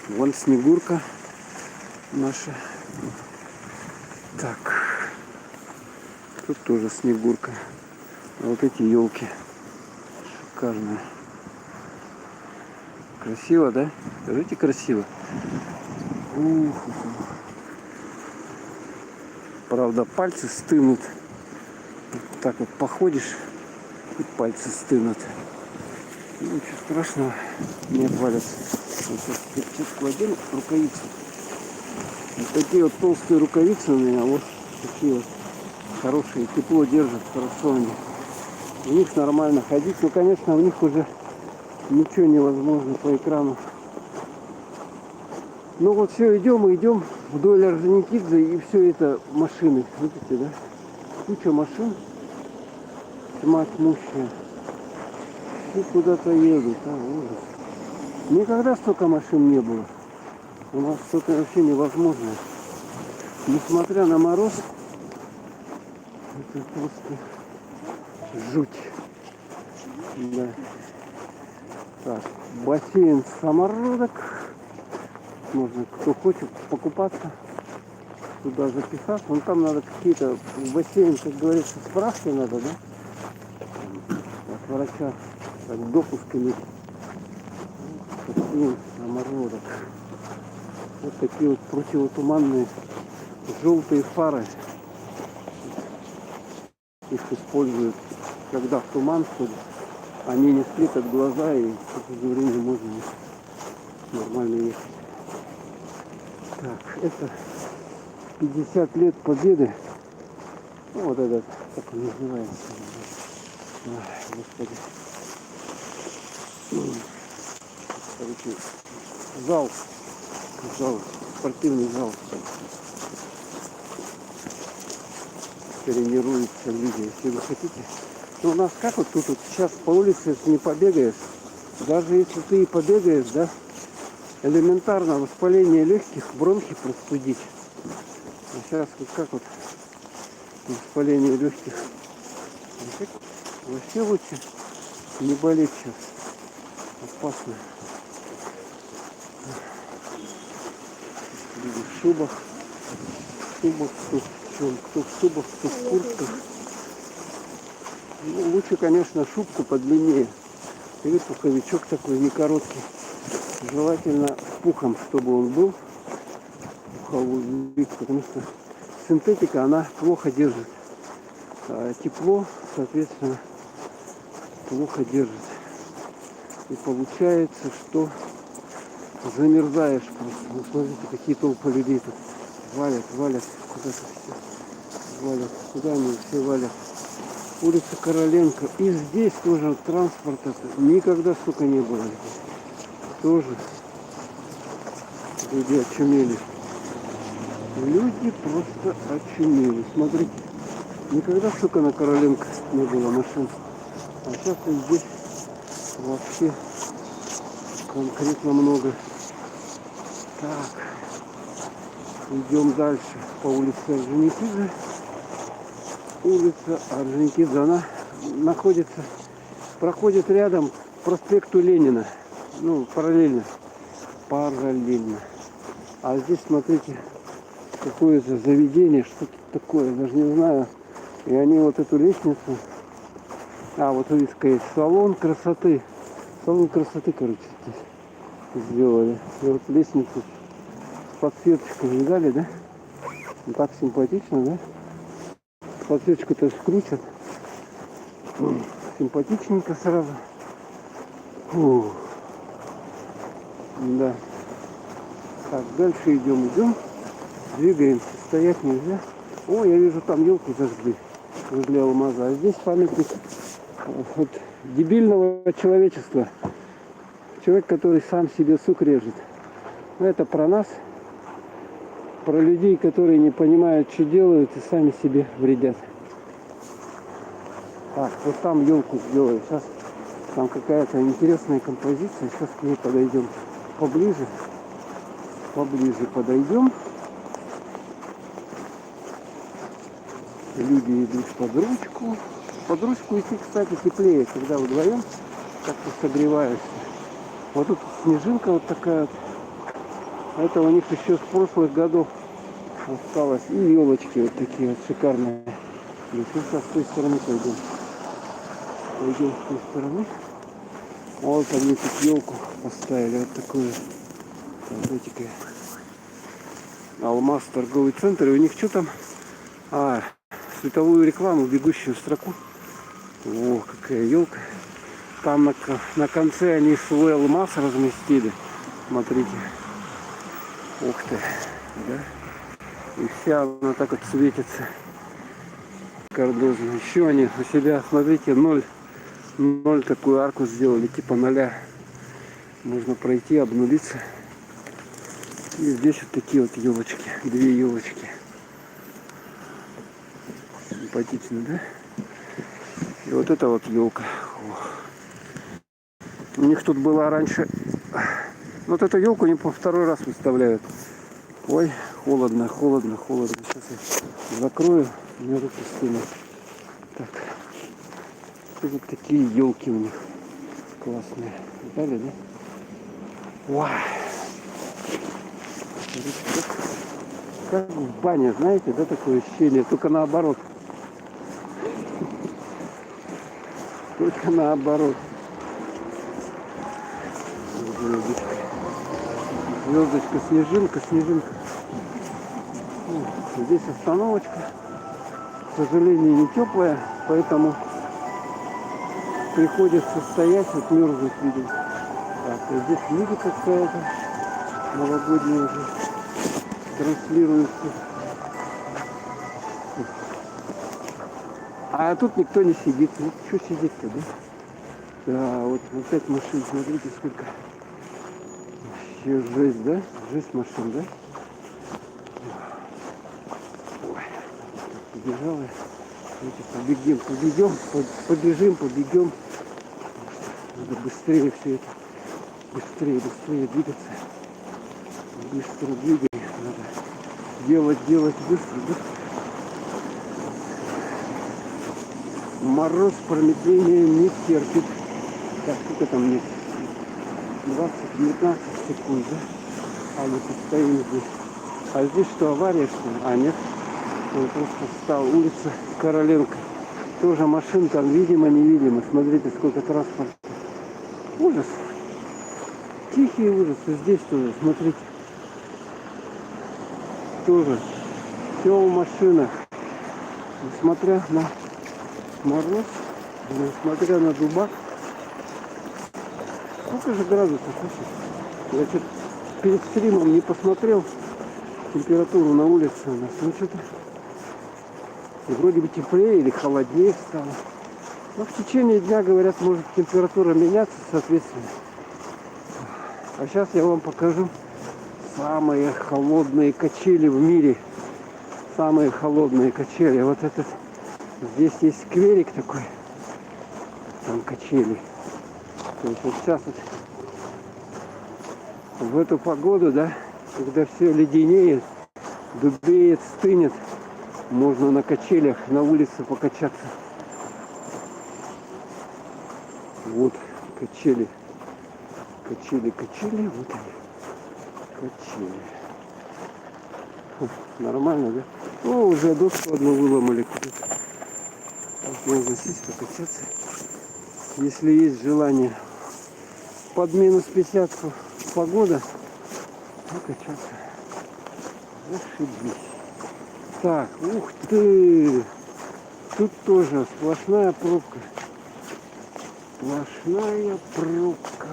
A: Вон Снегурка наша. Так. Тут тоже Снегурка. А вот эти елки. Шикарные. Красиво, да? Скажите, красиво. Ух. Правда, пальцы стынут. Так вот походишь, и пальцы стынут. Ну, ничего страшного, не отвалятся. Вот сейчас перчатку одену, рукавицы. Вот такие вот толстые рукавицы у меня, вот такие вот хорошие, тепло держат, хорошо они. В них нормально ходить, но, конечно, в них уже ничего невозможно по экрану. Ну вот все, идем и идем вдоль Орджоникидзе, и все это машины. Видите, да? Куча машин. Тьма тьмущая. Все куда-то едут, ужас. Никогда столько машин не было. У нас что-то вообще невозможное. Несмотря на мороз, это просто жуть. Да. Так, бассейн самородок. Можно, кто хочет покупаться, туда записаться. Вон там надо какие-то, в бассейн, как говорится, справки надо, да? От врача, так, допуск иметь. Бассейн самородок. Вот такие вот противотуманные желтые фары. Их используют, когда в туман ходят. Они не светят глаза, и в это время можно нормально ехать. Так, это 50 лет Победы. Ну, вот этот, как он называется. Ой, господи. Короче, зал, спортивный зал. Тренируются люди, если вы хотите. Но у нас как вот тут вот сейчас по улице, если не побегаешь, даже если ты и побегаешь, да, элементарно воспаление легких, бронхи простудить. А сейчас вот как вот воспаление легких. Вообще лучше не болеть сейчас. Опасно. Люди в шубах. Кто в шубах, кто в куртках. Ну, лучше, конечно, шубку подлиннее. Или пуховичок такой не короткий. Желательно с пухом, чтобы он был. Пуховик, потому что синтетика, она плохо держит. А тепло, соответственно, плохо держит. И получается, что замерзаешь просто. Ну, смотрите, какие толпы людей тут валят. Куда-то все валят. Куда они все валят? Улица Короленко. И здесь тоже транспорта никогда столько не было. Тоже люди очумели. Люди просто очумели. Смотрите, никогда столько на Короленко не было машин. А сейчас здесь вообще конкретно много. Так, идем дальше по улице Орджоникидзе. Улица Орджоникидзе, она проходит рядом к проспекту Ленина. Ну, параллельно. А здесь, смотрите, какое-то заведение, что-то такое, даже не знаю. И они вот эту лестницу, вот вывеска есть, салон красоты, короче, здесь сделали. И вот лестницу с подсветочкой видали, да? Ну, так симпатично, да? Подсветочку-то скрутят. Симпатичненько сразу. Фу. Да. Так, дальше идем. Двигаемся, стоять нельзя. О, я вижу, там елку зажгли возле Алмаза. А здесь памятник вот дебильного человечества. Человек, который сам себе сук режет. Но это про нас. про людей, которые не понимают, что делают и сами себе вредят. Так, вот там елку сделаю. Сейчас там какая-то интересная композиция. Сейчас к ней подойдем поближе. Поближе подойдем. Люди идут под ручку. Под ручку идти, кстати, теплее, когда вдвоем как-то согреваешься. Вот тут снежинка вот такая. Это у них еще с прошлых годов осталось. И елочки вот такие вот шикарные. Ну, сейчас с той стороны пойдем. Пойдем с той стороны. Вот они тут елку поставили. Вот такую. Смотрите-ка. Алмаз торговый центр. И у них что там? Световую рекламу, бегущую строку. О, какая елка. Там на конце они свой алмаз разместили. Смотрите. Ух ты. Да? И вся она так вот светится. Кардозно. Еще они у себя, смотрите, 0 такую арку сделали, типа 0. Можно пройти, обнулиться. И здесь вот такие вот елочки. 2 елочки. Симпатично, да? И вот это вот елка. У них тут была раньше. Вот эту елку они по второй раз выставляют. Ой, холодно, холодно, холодно. Сейчас я закрою, у меня руки стынут. Так. Вот такие елки у них классные. Видали, да? Вау. Как в бане, знаете, да, такое ощущение, только наоборот. Только наоборот. Звездочка. Звездочка, снежинка, снежинка. Здесь остановочка. К сожалению, не теплая, поэтому приходится стоять, вот мерзнуть, видим. Так, и здесь люди какая-то новогодняя уже транслируется. А тут никто не сидит. Ну, что сидит-то, да? Да, вот опять машин, смотрите, сколько. Вообще жесть, да? Жесть машин, да? Ой, побежала. Давайте побежим. Надо быстрее все это. Быстрее двигаться. Быстро двигай. Надо делать быстро. Мороз промедления не терпит. Так, сколько там нет? 20-19 секунд, да? А мы тут стоим здесь. А здесь что, авария, что ли? А, нет. Он просто встал. Улица Короленко. Тоже машин там видимо-невидимо. Смотрите, сколько транспорта. Ужас. Тихий ужас. И здесь тоже, смотрите. Тоже. Все в машинах. Несмотря на мороз, несмотря на дубак. Сколько же градусов? Я что-то перед стримом не посмотрел температуру на улице у нас. Ну что-то вроде бы теплее или холоднее стало. Но в течение дня, говорят, может температура меняться соответственно. А сейчас я вам покажу самые холодные качели в мире. Самые холодные качели. Вот этот. Здесь есть скверик такой. Там качели. То есть вот сейчас вот в эту погоду, да, когда все леденеет, дубеет, стынет, можно на качелях на улице покачаться. Вот качели. Качели, вот они. Качели. Нормально, да? О, уже доску одну выломали куда-то. Можно сесть, покачаться. Если есть желание. Под минус 50 погода. Покачаться. Зашибись. Так, ух ты! Тут тоже сплошная пробка. Сплошная пробка.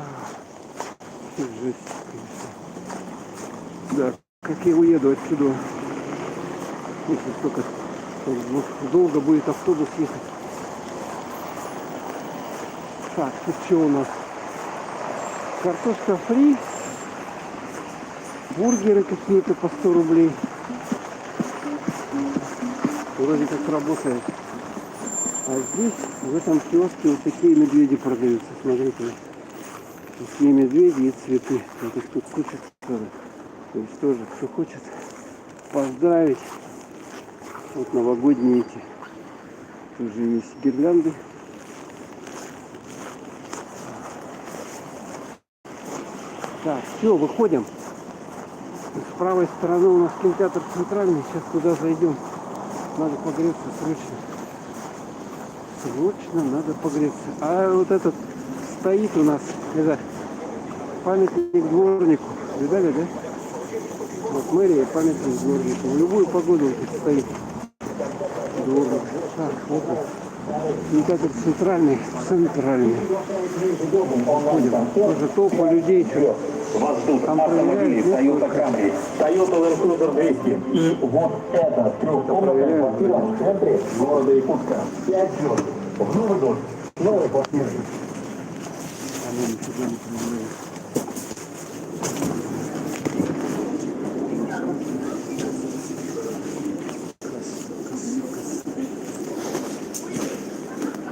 A: Жесть, конечно. Да, как я уеду отсюда. Если только долго будет автобус ехать. Так, тут что у нас? Картошка фри. Бургеры какие-то по 100 рублей. Вроде как работает. А здесь, в этом киоске, вот такие медведи продаются. Смотрите. Такие медведи и цветы. Вот их тут куча тоже. То есть тоже, кто хочет поздравить. Вот новогодние эти. Тоже есть гирлянды. Так, все, выходим. С правой стороны у нас кинотеатр центральный. Сейчас туда зайдем. Надо погреться срочно. Срочно надо погреться. А вот этот стоит у нас, это памятник дворнику. Видали, да? Вот мэрия, памятник дворнику. В любую погоду он тут стоит. Дворник. Так, вот он. Кинотеатр центральный. Выходим. Тоже толпа людей.
F: Вас ждут
A: Там
F: автомобили
A: проверяют,
F: Toyota Camry, Toyota Land Cruiser 200 и вот эта трехкомнатная квартира в центре города Якутска. 5 звезд. В Новый год. Новый квартиры.
A: Они нифига не проверяют.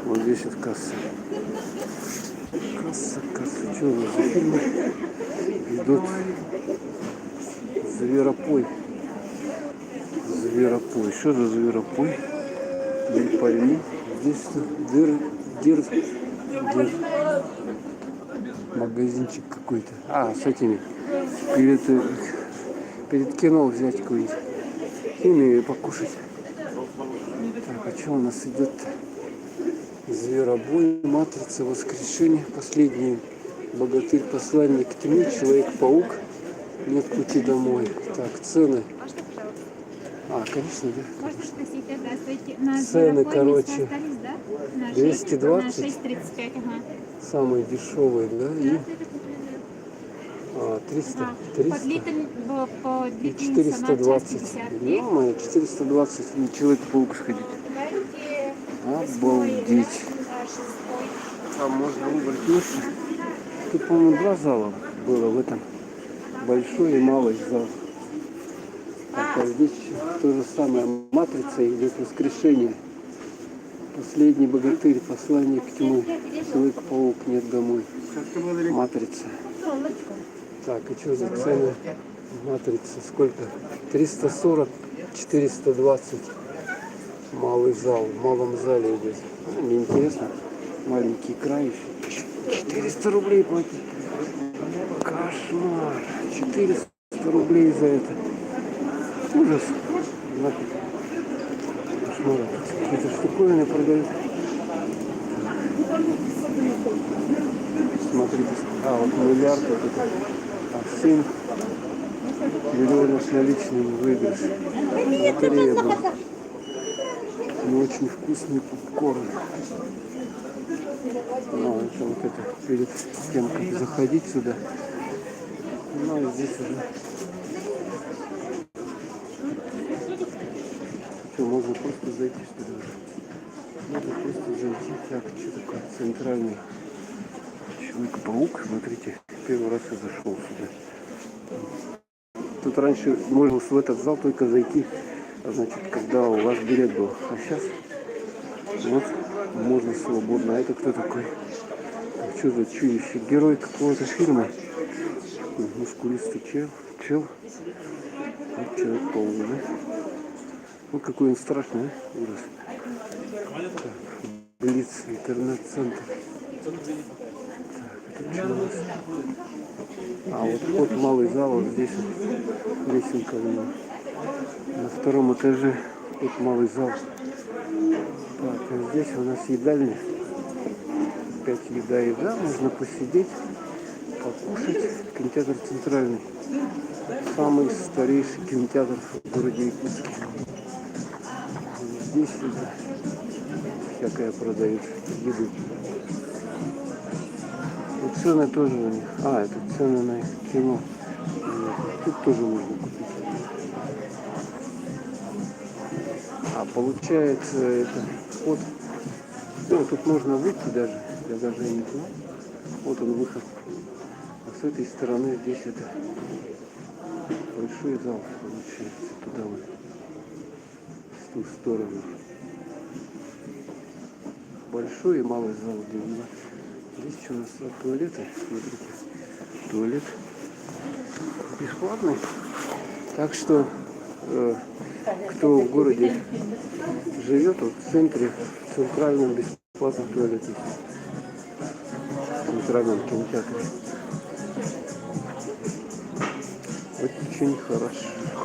A: Вот здесь вот касса. Касса. Что у нас за фильмы идут? Зверопой. Что за зверопой? Не пойму. Здесь дыр. Магазинчик какой-то. А, с этими. Перед кино взять какую-нибудь химию и покушать. Так, а что у нас идет-то? Зверобой, Матрица, Воскрешение, Последний Богатырь, Посланник Тьмы, Человек-паук, Нет пути домой. Так, цены. А, конечно, да.
B: Можно спросить, здравствуйте. На
A: Цены,
B: Зверопой
A: короче,
B: места остались, да? На
A: 220.
B: На 6,35, ага.
A: Самые дешевые, да? И
B: Да.
A: 300.
B: Ага.
A: 300.
B: По
A: И
B: длительнице на
A: 420.
B: 1,50.
A: Ё-моё, 420 в Человек-паук сходить.
B: Давайте
A: Обалдеть.
B: 6.
A: А можно выбрать место. Тут, по-моему, 2 зала было в этом. Большой и малый зал. Так, а здесь то же самое. Матрица идет Воскрешение. Последний Богатырь, Посланник Тьмы, Человек-паук, Нет домой. Матрица. Так, и что за цены? Матрица сколько? 340, 420. Малый зал. В малом зале идет. Мне интересно. Маленький край. 400 рублей платить. Кошмар. 400 рублей за это. Ужас. Кошмар. Какие-то штуковины продают. Смотрите. А, вот миллиард. Вот это. А 7 миллионов наличными выигрыш. Лотерея была. Ну, очень вкусный попкорн. Ну, это вот это перед тем, как заходить сюда. Ну, и здесь уже. Что, можно просто зайти сюда? Можно просто зайти. Так, что такое? Центральный Человек-паук. Смотрите, первый раз я зашел сюда. Тут раньше можно в этот зал только зайти, значит, когда у вас билет был. А сейчас вот можно свободно. А это кто такой? Что за чудище? Герой какого-то фильма. Мускулистый чел. Вот Человек-паук, да? Вот какой он страшный, а? Ужас. Так, Блиц, интернет-центр. Так, это что у нас? А вот вход в малый зал, вот здесь вот лесенка у него. На втором этаже вот малый зал. Так, а здесь у нас едальня. Опять еда. Можно посидеть, покушать. Кинотеатр центральный. Самый старейший кинотеатр в городе Якутске. Здесь всякое продают еду. И цены тоже у них. А, это цены на кино. Тут тоже можно купить. А получается это вход. Ну, тут можно выйти даже. Я даже не знаю. Вот он выход. А с этой стороны здесь это большой зал получается. Туда вот ту сторону. Большой и малый зал. Здесь что у нас туалеты? Смотрите. Туалет бесплатный. Так что кто в городе живет, вот в центре, в центральном бесплатном туалете. В центральном кинотеатре. Очень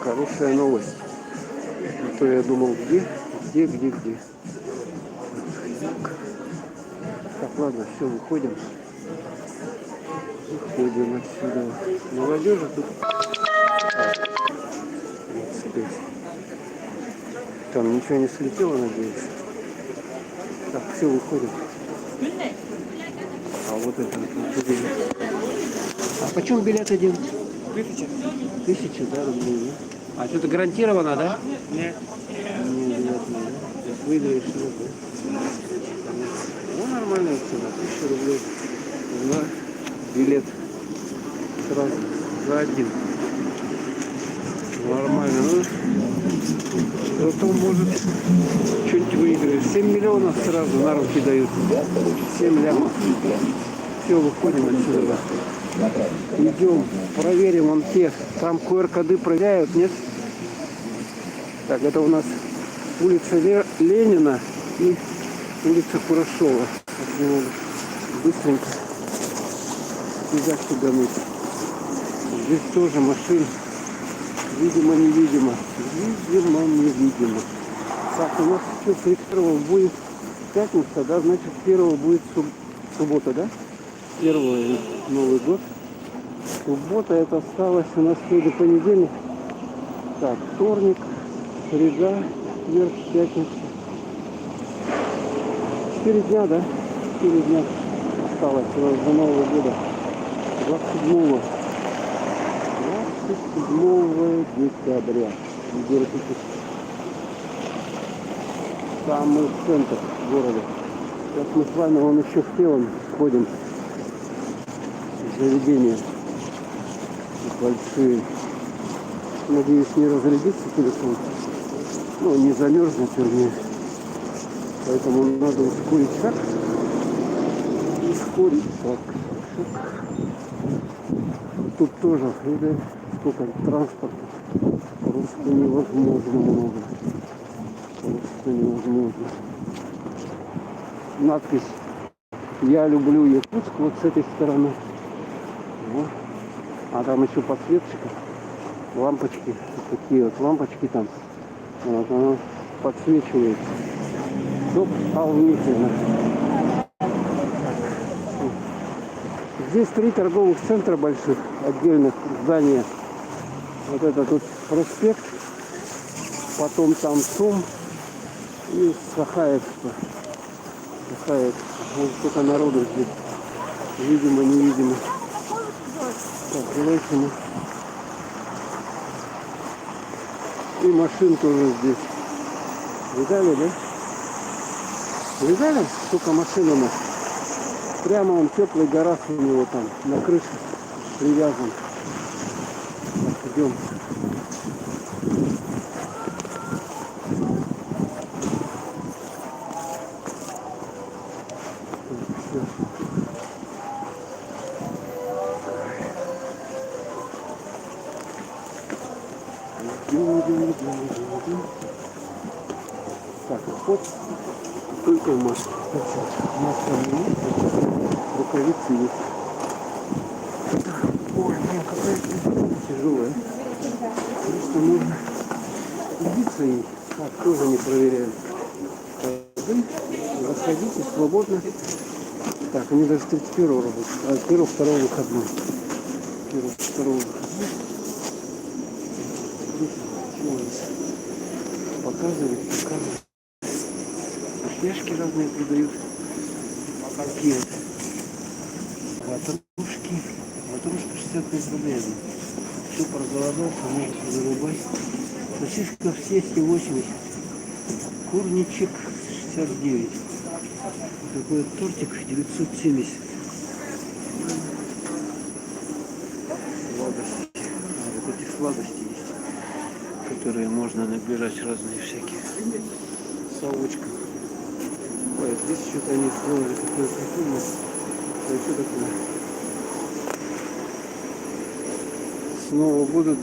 A: хорошая новость. А то я думал, где. Так, ладно, все, выходим. Выходим отсюда. Молодежи тут. Там ничего не слетело, надеюсь. Так, все, выходим. А вот это вот билет. А почем билет один? 1000. 1000, да, рублей. А что-то гарантировано, да? Нет. Не обязательно, да? То есть выиграешь, да? Ну, нормальная цена. 1000 рублей за билет. Сразу за один. Нормально, ну. Зато может что-нибудь выиграешь. 7 миллионов сразу на руки дают. 7 лямов. Все, выходим отсюда. Идем, проверим вон те. Там QR-коды проверяют, нет? Так, это у нас улица Ленина и улица Курашова. Быстренько сюда шугануть. Здесь тоже машин. Видимо, невидимо. Видимо. Так, у нас что, 31 будет пятница, да? Значит, 1 будет суббота, да? 1 Новый год. Суббота, это осталось у нас сегодня понедельник. Так, вторник, среда, четверг, пятница. 4 дня, да? 4 дня осталось у нас до Нового года. 27 декабря. Самый центр города. Сейчас мы с вами вон еще в Пелом сходим. Заведения большие. Надеюсь, не разрядится телефон. Ну, не замерзнет, вернее. Поэтому надо ускорить шаг. Тут тоже, видите, сколько транспорта. Просто невозможно много. Просто невозможно. Надпись «Я люблю Якутск» вот с этой стороны. Вот. А там еще подсветочка. Лампочки. Вот такие вот лампочки там. Вот, она подсвечивается. Дополнительно. Здесь 3 торговых центра больших, отдельных здания. Вот это тут проспект, потом там ЦУМ и Сахаевство. Вот сколько народу здесь. Видимо, невидимо. Так, давайте мы. И машин тоже здесь. Видали, да? Видали, сколько машин у нас? Прямо он теплый гараж у него там на крыше привязан. Так, идем. Так, вот только в маске. Маска нет, рукавицы есть. Ой, блин, какая тяжелая. Просто нужно убиться ей. Так, тоже не проверяем. Заходите свободно. Так, они даже 31-го работают. А 1-2 выходной. 1-2 выходной. Показывают. Вкусняшки разные продают. Такие вот. Ватрушка 65 рублей. Все проголодался, может зарубать. Сосиска в тесте 80. Курничек 69. Такой вот тортик 970. Сладости. Вот эти сладости есть, которые которые можно набирать разные всякие совочка. Ой, здесь что-то они сделали такое прикольное. А что такое? С Нового года,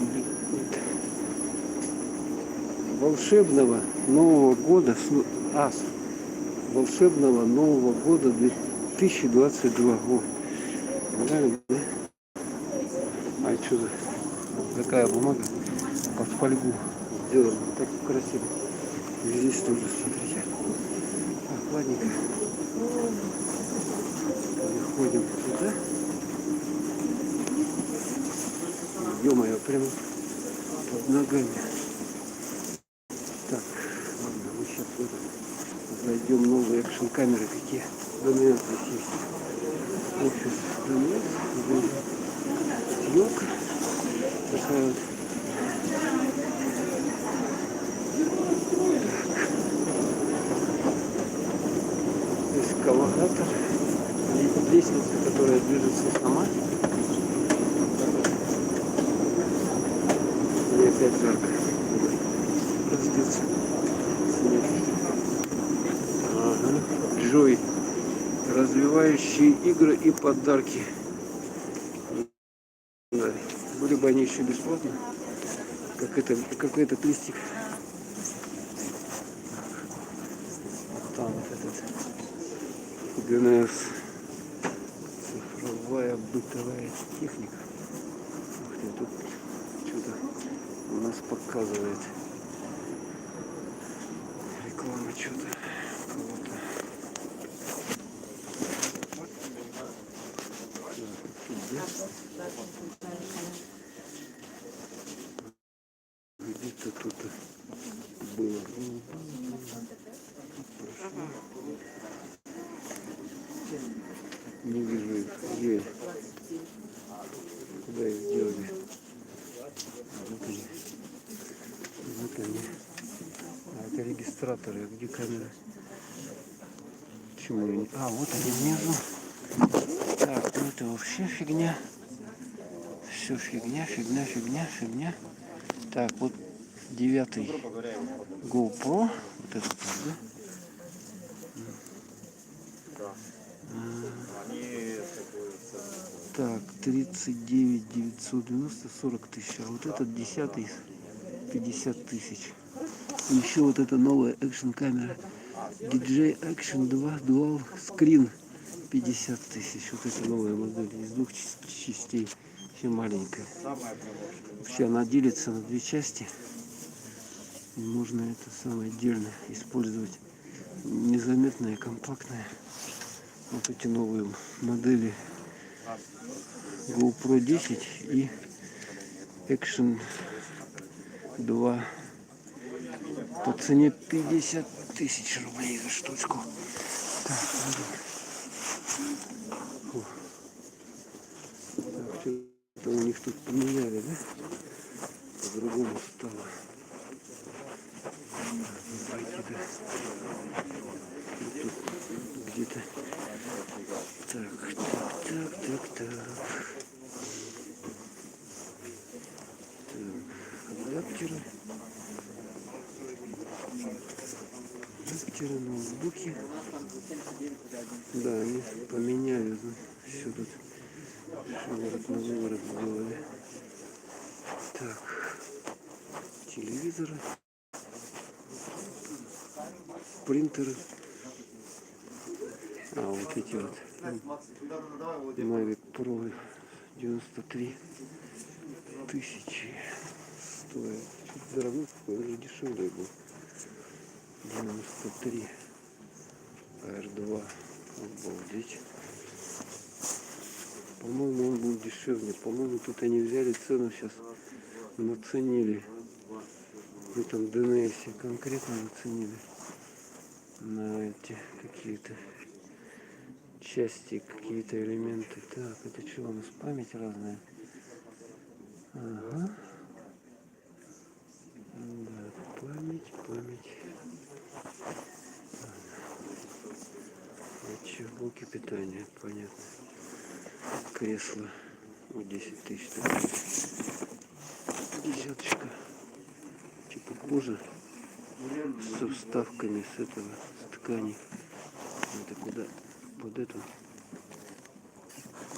A: волшебного Нового года, волшебного Нового года 2022. О, нравится, да? А что за такая бумага под фольгу сделана, так красиво. И здесь тоже, смотрите. Так, ладненько. Переходим сюда. Ё-моё, прямо под ногами. Так, ладно, мы сейчас зайдем, новые экшн камеры какие. ДНС здесь есть. Офис ДНС. Съемка. Такая вот. Эскалатор. Лестница, которая движется сама. И опять жарко. Раздеться. Снег. Ага. Джой. Развивающие игры и подарки. Да. Были бы они еще бесплатно. Как этот листик. Там вот этот ДНС. Цифровая бытовая техника. Ух ты, тут что-то у нас показывает. Реклама что-то. Кого-то. Где-то тут было. Не вижу их. Где? Куда их сделали? Вот они. Вот они. А это регистраторы. А где камера? Почему они? А, вот они внизу. Так, ну это вообще фигня. Все фигня. Фигня. Так, вот 9-й GoPro. Вот этот, да? Так, 39 990, 40 тысяч. А вот этот 10-й 50 тысяч. И еще вот эта новая экшн камера. DJI Action 2 Dual Screen 50 тысяч. Вот эта новая модель из двух частей. Еще маленькая. Вообще она делится на две части. Можно это самое отдельно использовать. Незаметная, компактная. Вот эти новые модели GoPro 10 и Action 2 по цене 50 тысяч рублей за штучку. Так, фу. Так, что-то у них тут поменяли, да? По-другому стало. Тут где-то. Так. Адаптеры, ноутбуки. Да, они поменяли все тут. Шиворот на выворот сделали. Так. Телевизоры. Принтеры. А вот эти вот Mavic Pro 93 тысячи стоит. Чуть дорогой какой, он же дешевле был. 93 R2. Обалдеть. По-моему, он был дешевле. По-моему, тут они взяли цену сейчас, наценили. В этом DNS конкретно наценили на эти какие-то части, какие-то элементы. Так, это что у нас? Память разная. Ага. Да, память. Это блоки питания, понятно. Кресло. Вот 10 тысяч. Десяточка. Типа кожа со вставками с этого, с ткани. Это куда? Под эту.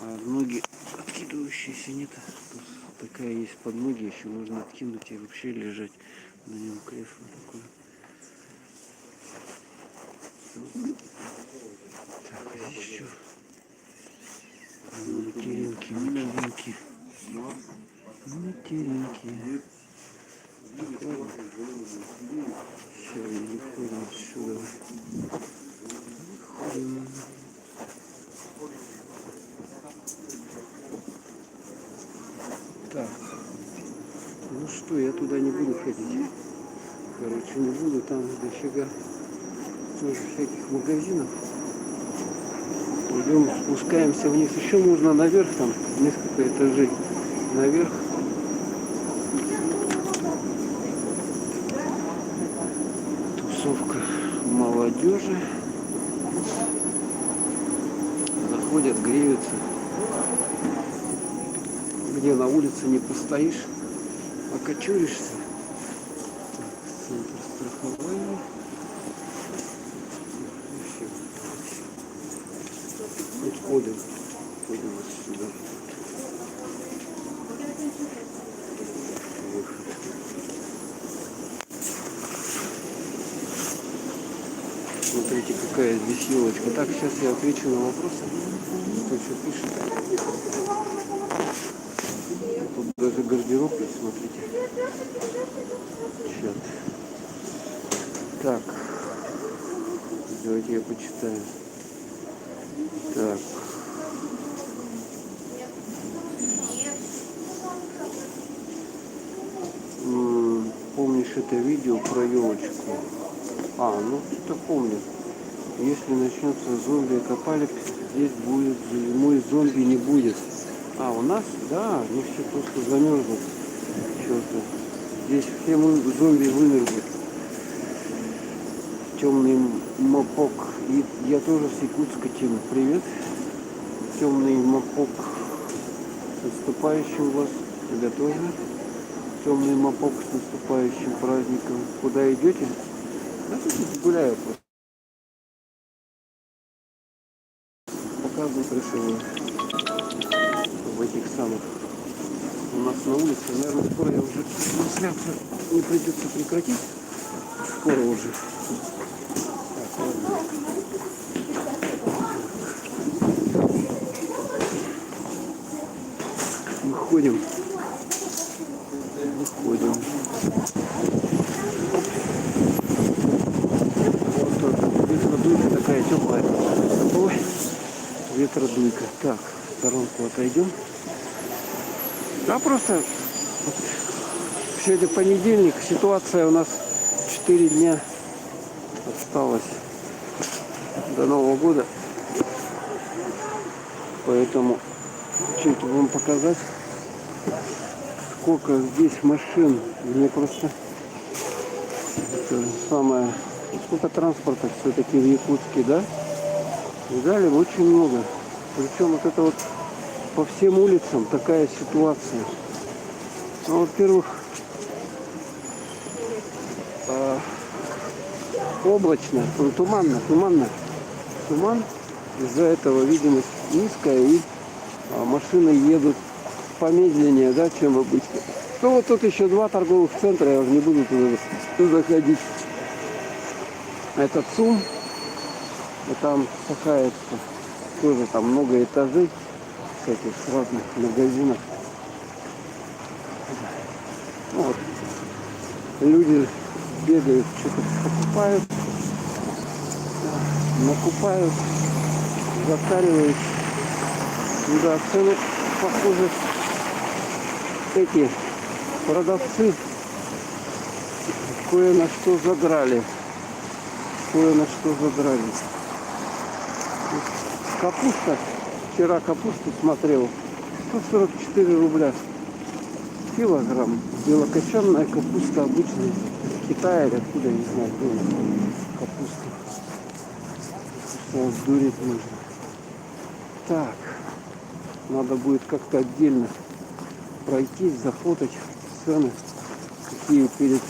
A: А ноги откидывающиеся нет. Тут такая есть под ноги, еще можно откинуть и вообще лежать на нем кресло такое. Так, а здесь еще материнки, материнки. Материнки. Все, выходим отсюда. Выходим. Так. Ну что, я туда не буду ходить. Короче, не буду. Там дофига тоже всяких магазинов. Идем, спускаемся вниз. Еще нужно наверх, там несколько этажей наверх. Тусовка молодежи. Заходят, греются. Где на улице не постоишь, окочуришься. Так, центр страхования. Вот ходим отсюда. Выход. Смотрите, какая здесь елочка. Так, сейчас я отвечу на вопросы. Кто что пишет. Тут даже гардероб есть, смотрите. Чат. Так. Давайте я почитаю. Так. Помнишь это видео про елочку? Ну что помню. Если начнется зомби-апокалипсис, здесь будет зимой зомби не будет. У нас? Да, они все просто замерзнут. Черт. Здесь все зомби вымерзли. Темный мопок. И я тоже с Якутска, Тима. Привет. Темный мопок. С наступающим вас. Тебя тоже. Темный мопок с наступающим праздником. Куда идете? Да тут гуляю просто. Показываю красиво. В этих самых. У нас на улице, наверное, скоро я уже трансляцию не придется прекратить. Скоро уже. Так, ладно. Выходим. Выходим. Вот ветродуйка такая теплая. Ой, ветродуйка. Так, в сторонку отойдем. Да, просто вот, сегодня понедельник, ситуация у нас 4 дня осталось до Нового года. Поэтому чуть вам показать, сколько здесь машин. Мне просто это самое, сколько транспорта все-таки в Якутске, да? Видали, очень много. Причем вот это вот по всем улицам такая ситуация. Во-первых, облачно, туманно. Туман, из-за этого видимость низкая, и машины едут помедленнее, да, чем обычно. Ну вот тут еще 2 торговых центра, я уже не буду туда ходить. Это ЦУМ, и там Сахаевка, тоже там много этажей всяких разных магазинов. Вот. Люди бегают, что-то покупают, накупают, затаривают. Да, цены, похоже, эти продавцы кое на что задрали. Капуста, вчера капусту смотрел, 144 рубля килограмм. Белокочанная капуста обычная, Китая или откуда, я не знаю, капуста. Сейчас дурить можно. Так, надо будет как-то отдельно пройтись, зафотать цены, какие перед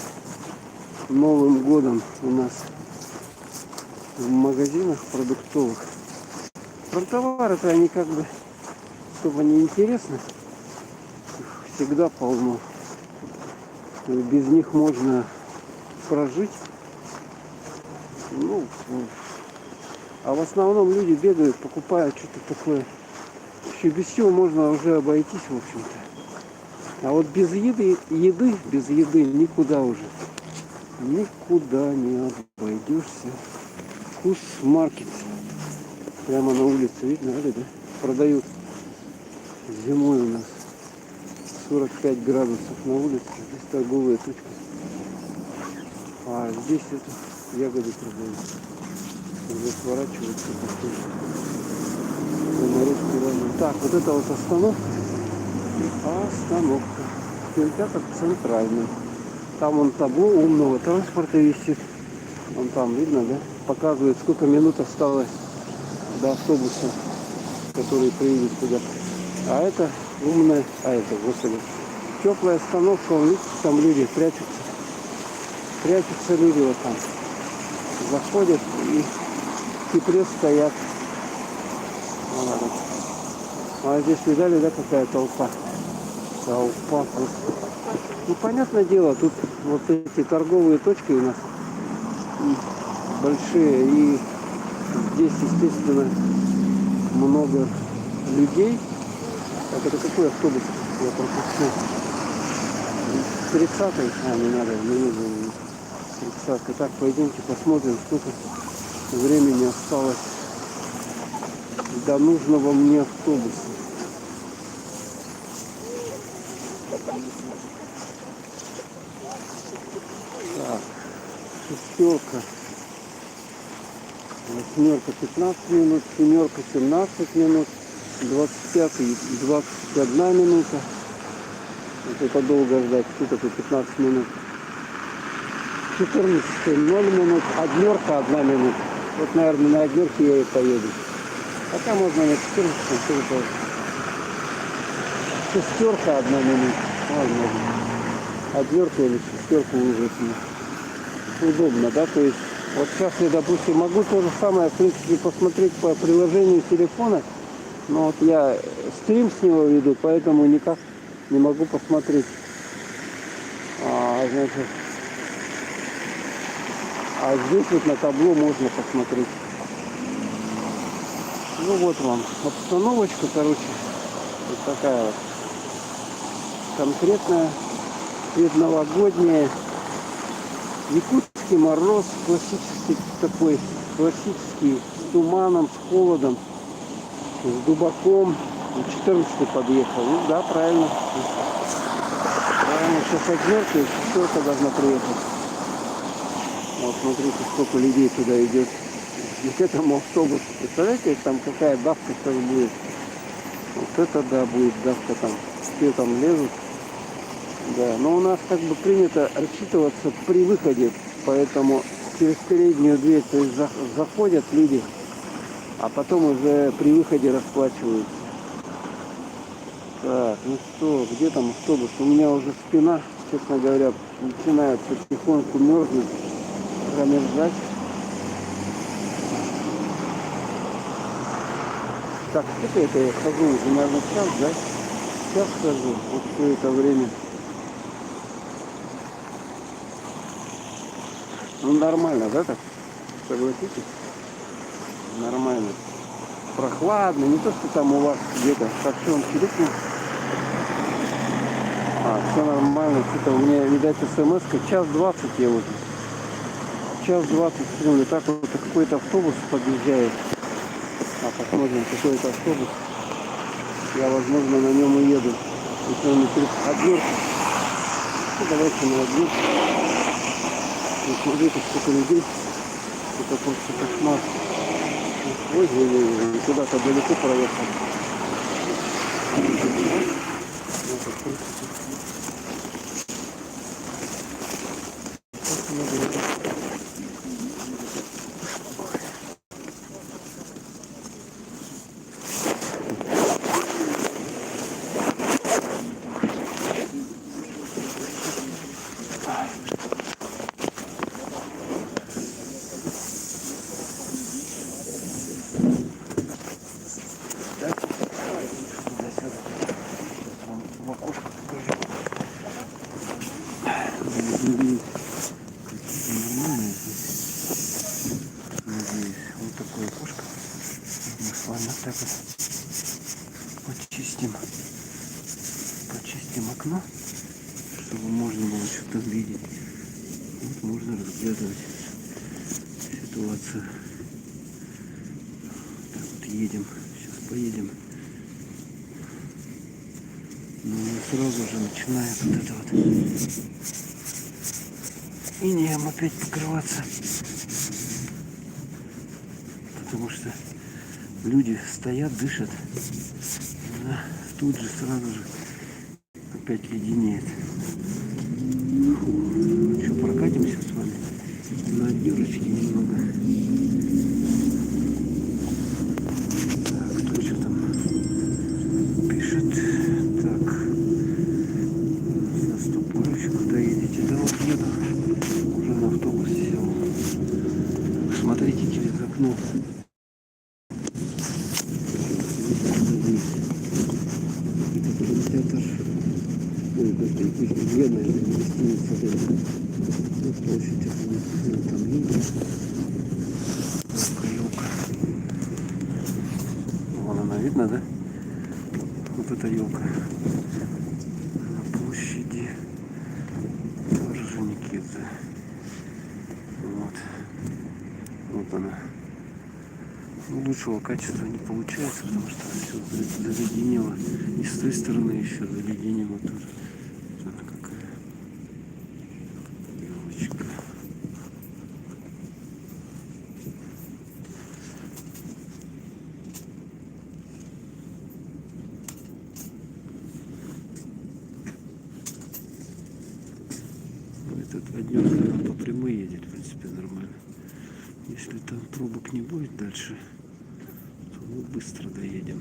A: Новым годом у нас в магазинах продуктовых. Фронтовары-то они как бы особо не интересны. Их всегда полно. И без них можно прожить. Ну, а в основном люди бегают, покупают что-то такое. Вообще без всего можно уже обойтись, в общем-то. А вот без еды никуда уже. Никуда не обойдешься. Вкусмаркет. Прямо на улице, видно, да? Продают зимой у нас 45 градусов на улице. Здесь торговая точка. А здесь это ягоды продают. Уже сворачиваются. Так, вот это вот остановка. Остановка. Кинотеатр центральный. Там вон табло умного транспорта висит. Вон там видно, да? Показывает, сколько минут осталось до автобуса, который приедет сюда. А это умная, господи, теплая остановка, видите, там люди прячутся. Прячутся люди вот там. Заходят и в тепле стоят. А здесь видали, да, какая толпа? Толпа просто. Ну, понятное дело, тут вот эти торговые точки у нас большие, и здесь, естественно, много людей. Так, это какой автобус? Я пропустил. 30-й? А, не надо, не нужно. 30-й. Так, пойдемте посмотрим, сколько времени осталось до нужного мне автобуса. Так, шестерка. Восьмерка 15 минут, семерка 17 минут, 25-й 21 минута. Вот это долго ждать, что тут 15 минут. 14 0 минут, однерка 1 минута. Вот, наверное, на однерке я и поеду. Хотя можно на 14, тоже тоже. Шестерка 1 минута. Ладно. Однерка или шестерку уже удобно, да? То есть вот сейчас я, допустим, могу то же самое, в принципе, посмотреть по приложению телефона, но вот я стрим с него веду, поэтому никак не могу посмотреть. Значит, здесь вот на табло можно посмотреть. Ну вот вам обстановочка, короче, вот такая вот конкретная, предновогодняя. Якутский мороз, классический такой, классический, с туманом, с холодом, с дубаком. 14-й подъехал. Ну да, правильно. Правильно, сейчас однерка и шестерка должна приехать. Вот смотрите, сколько людей туда идет. И к этому автобусу. Представляете, там какая давка сейчас будет? Вот это да, будет давка там. Все там лезут. Да, но у нас как бы принято рассчитываться при выходе, поэтому через переднюю дверь, то есть заходят люди, а потом уже при выходе расплачиваются. Так, ну что, где там автобус? У меня уже спина, честно говоря, начинает потихоньку мерзнуть, замерзать. Так, это я хожу уже, наверное, час, да? Час хожу, вот все это время. Ну нормально, да, так? Согласитесь? Нормально. Прохладно, не то, что там у вас где-то. Так, что он чирикнул? Все нормально. Что-то у меня, видать, смс-ка. 1:20 я уже. 1:20 секунд. Так вот какой-то автобус подъезжает. Посмотрим, какой-то автобус. Я, возможно, на нем уеду. Если он не однерка. Ну, давайте на однерку. Смотрите, сколько людей. Это просто кошмар. Ой, куда-то далеко проехал. длинная здесь. Надеюсь, вот такое окошко. Мы с вами вот так вот почистим окно, чтобы можно было что-то видеть. Вот можно разглядывать ситуацию. Так вот едем. Сейчас поедем. Ну и сразу же начинает вот это вот инеем опять покрываться. Потому что люди стоят, дышат. Да, тут же сразу же опять леденеет. Фу. Что, прокатимся с вами на дюрочке немного. Так, кто что там пишет? Так, за стопорочку, куда едете? Да вот еду. Уже на автобус сел. Смотрите через окно. Кинотеатр. Ой, господи, Вена, это не гостиница Вена. Вот площадь, там елка. Елка. Вон она, видно, да? Вот эта елка. На площади Орджоникидзе. Вот. Вот она. Ну, лучшего качества не получается, потому что все заледенело. И с той стороны еще заледенело тоже. Она какая елочка. Ну, это 2 дня она по прямой едет, в принципе, нормально. Если там пробок не будет дальше, то мы быстро доедем.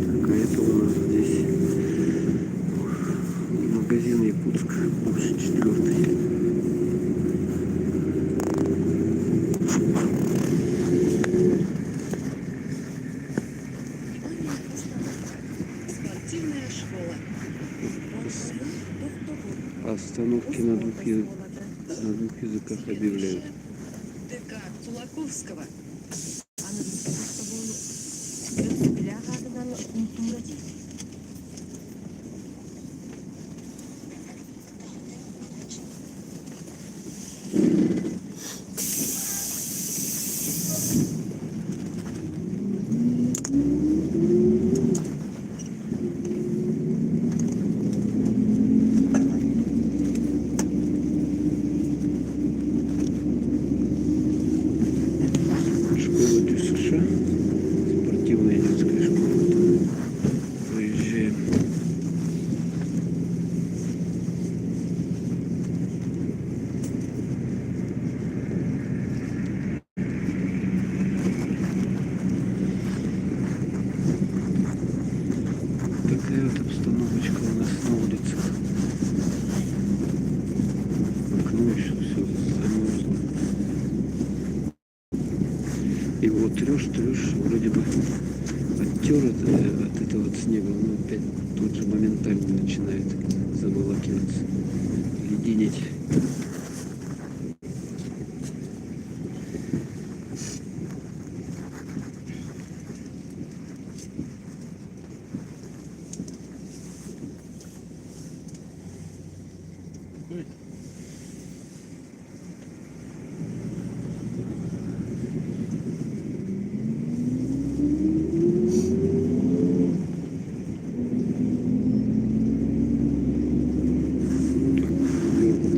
A: Так, а это у нас здесь магазин Якутск, бывший 4-й.
C: Спортивная школа.
A: Остановки на двух языках объявляют.
C: ДК Кулаковского.
A: Школа ДЮСШ, спортивная детская школа. Выезжаем. Такая вот обстановочка у нас на улице. Окно еще все замерзло. И вот трешь, вроде бы оттер от этого от снега, но опять тут же моментально начинает заволакиваться, леденеть.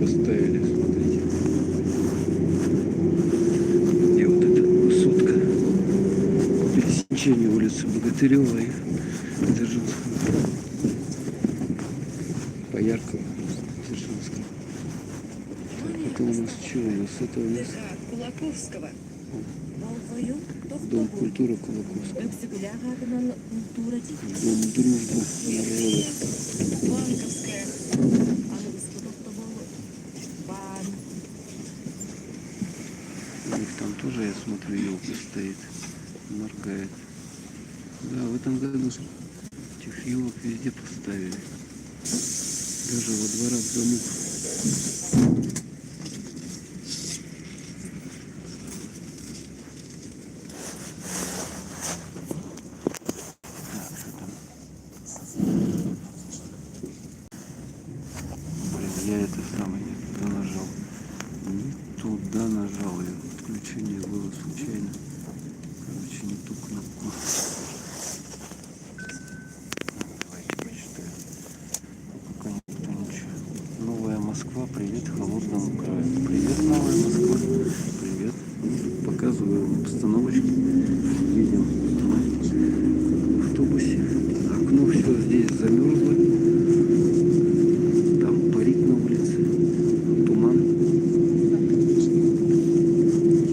A: Поставили, смотрите. И вот эта высотка пересечения улицы Богатырева и Дзержинского. Пояркова, Дзержинского. Так, это у нас что у нас? Это у нас
C: ДК Кулаковского.
A: Дом культуры Кулаковского. Дом дружбы народов.
C: Банковская.
A: У них там тоже, я смотрю, елка стоит, моргает. Да, в этом году этих елок везде поставили. Даже во дворах домов. Блин, я это самое не туда нажал. Не туда нажал. И отключение было случайно. Короче, не ту кнопку. Давайте почитаем. Пока никто ничего. Новая Москва, привет холодному краю. Привет, Новая Москва. Привет. Показываю обстановочку. Едем в автобусе. Окно все здесь замерзло. Там парит на улице. Туман.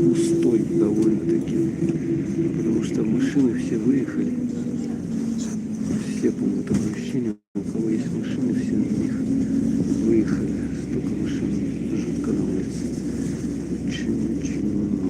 A: Пустой довольно-таки. Потому что машины все выехали. Все, по-моему, такое ощущение, у кого есть машины, все на них выехали. Столько машин, жутко на улице. Очень много.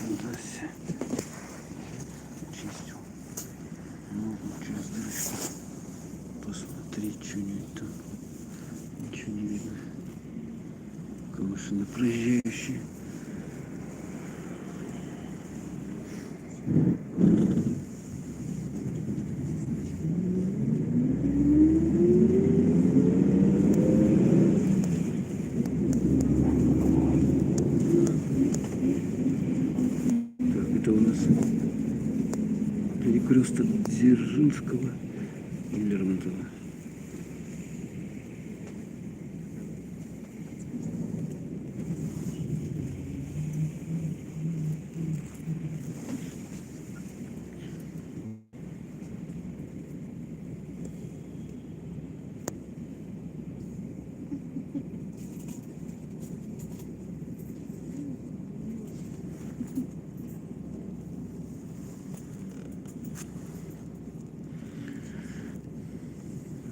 A: Здрасте. Чистил. Ну, через дырочку посмотреть, что-нибудь там. Ничего не видно. Только машины проезжающие. Так, это у нас перекресток Дзержинского и Лермонтова.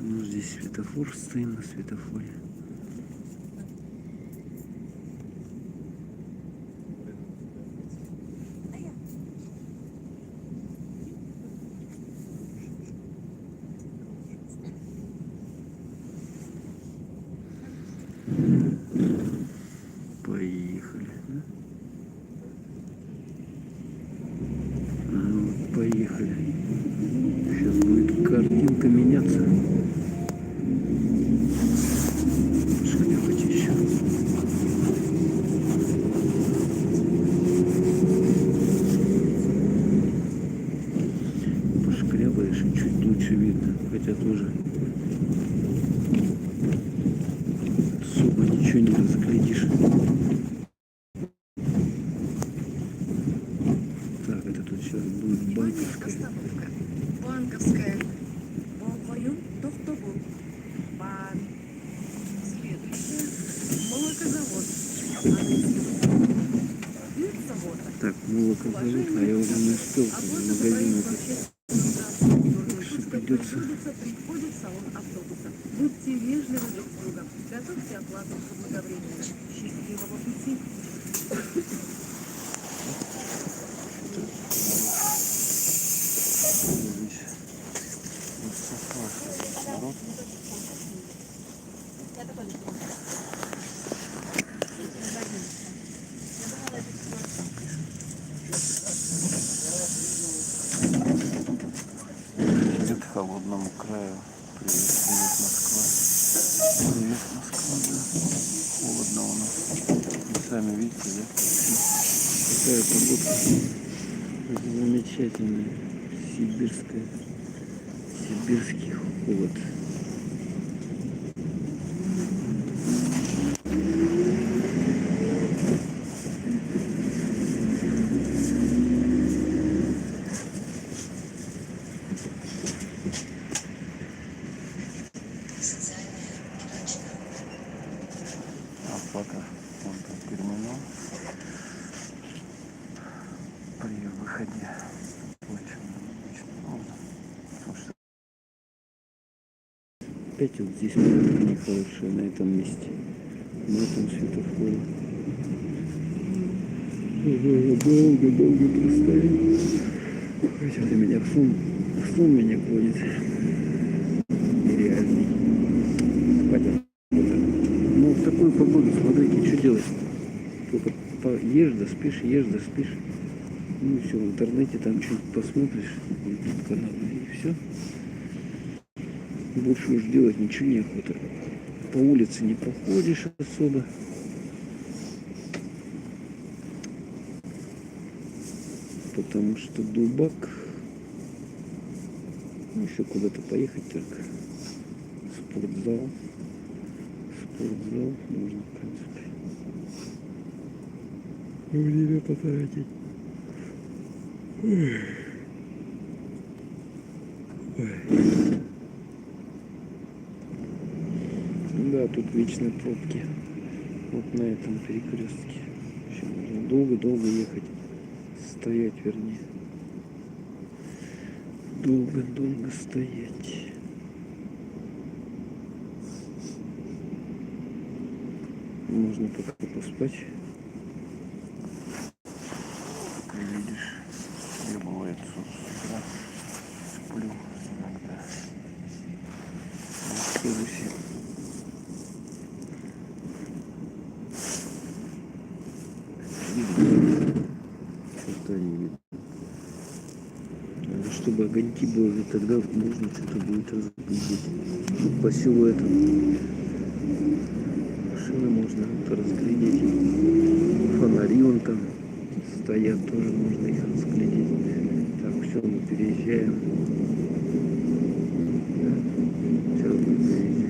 A: Ну, здесь светофор, стоим на светофоре. Поехали. Ну, поехали. Сейчас будет картинка меняться. Шкрябать еще. Пошкрябаешь и чуть лучше видно. Хотя тоже особо ничего не разглядишь. Так, это тут сейчас будет банковская.
G: Остановка. Банковская. Волгвою, Товтобу. Бан. Следующее. Молокозавод. Медзавод.
A: Так, молокозавод, а я уже не успел в магазин этот. Придется.
G: Приходит в салон автобуса. Будьте вежливы друг с другом. Готовьте оплату заблаговременно. Счастливого пути.
A: Привет холодному краю. Привет, привет, Москва. Привет, Москва, да. Холодно у нас. Вы сами видите, да? Какая погода замечательная. Сибирская. Сибирский холод. Вон там терминал. При выходе очень много. Потому что опять вот здесь нехорошее на этом месте. На этом светофоре. Долго простоит. Хотя у меня сон меня клонит. Нереальный. Спать. Ну, в такую погоду, смотрите, что делать. Только ешь да спишь. Ну все, в интернете там что-нибудь посмотришь, YouTube канал, и все. Больше уж делать ничего не охота. По улице не походишь особо. Потому что дубак. Ну, еще куда-то поехать только. Спортзал можно, в принципе. Время потратить. Ой. Да, тут вечные пробки. Вот на этом перекрестке. Еще нужно долго ехать. Стоять, вернее. Долго стоять. Можно пока поспать. Как видишь, я бывает с утра сплю иногда. В автобусе. Что-то не видно. Надо, чтобы огоньки были, тогда можно что-то будет разглядеть. Ну, по силуэтам машины можно разглядеть. Фонари вон там стоят, тоже можно их разглядеть. Так, все, мы переезжаем. Сейчас будем переезжать.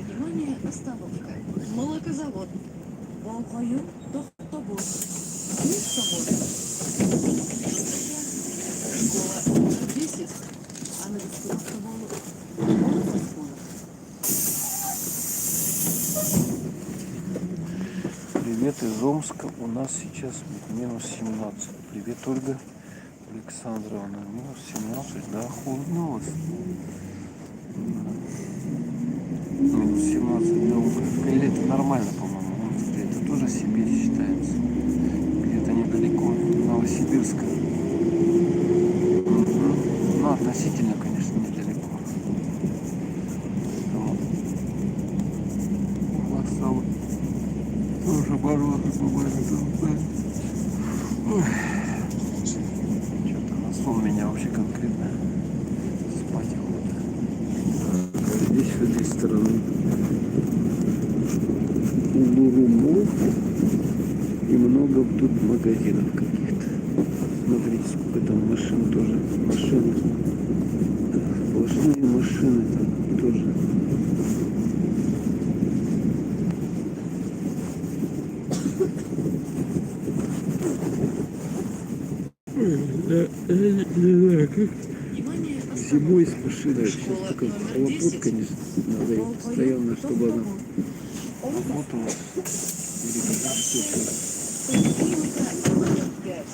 G: Внимание, остановка. Молокозавод. Волхою, Тохтобур. Свобода. Школа номер 10. А на беспилотном
A: Привет из Омска. У нас сейчас минус 17. Привет, Ольга Александровна. Минус 17, да, холодно у вас. Минус 17 долго. Или это нормально, по-моему. Это тоже Сибирь считается. Где-то недалеко. Новосибирска. Ну, относительно, конечно, недалеко. Осталось тоже морозы бывает. Что-то на сон меня вообще конкретно спать охота. Здесь с этой стороны Улурумов и много тут магазинов каких-то. Смотрите, сколько там машин тоже. Машины. Сплошные машины там тоже. Не знаю, как
G: Внимание,
A: зимой с
G: остановка.
A: машиной. Сейчас только холодно, конечно. Надо ее постоянно, чтобы она работала. Или когда что-то.
G: Поликлиника номер 5.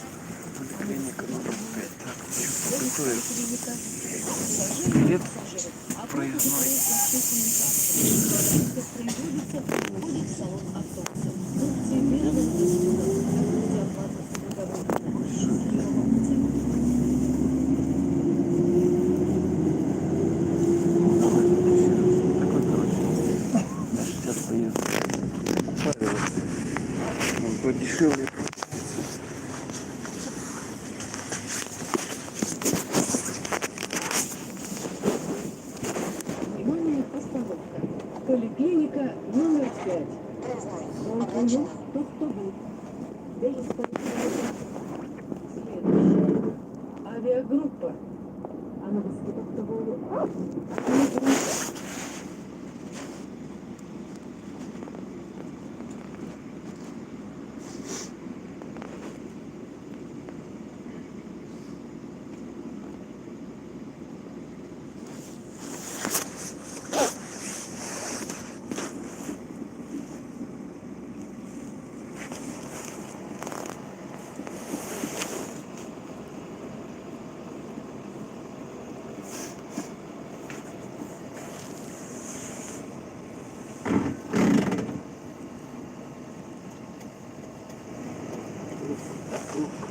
A: Поликлиника номер 5. Так, что
G: Клиника.
A: такое?
G: Положение
A: Билет
G: пассажиров.
A: проездной.
G: Производится, входит в салон автобуса. Функции первого доступа. Открытие оплаты с договором.
A: Такой, короче. Сейчас поеду. Он подешевле.
G: Внимание, остановка. Поликлиника номер 5. Волхою, Тохтобур. Следующая. Авиагруппа. Она Тохтобуру.
A: пробка.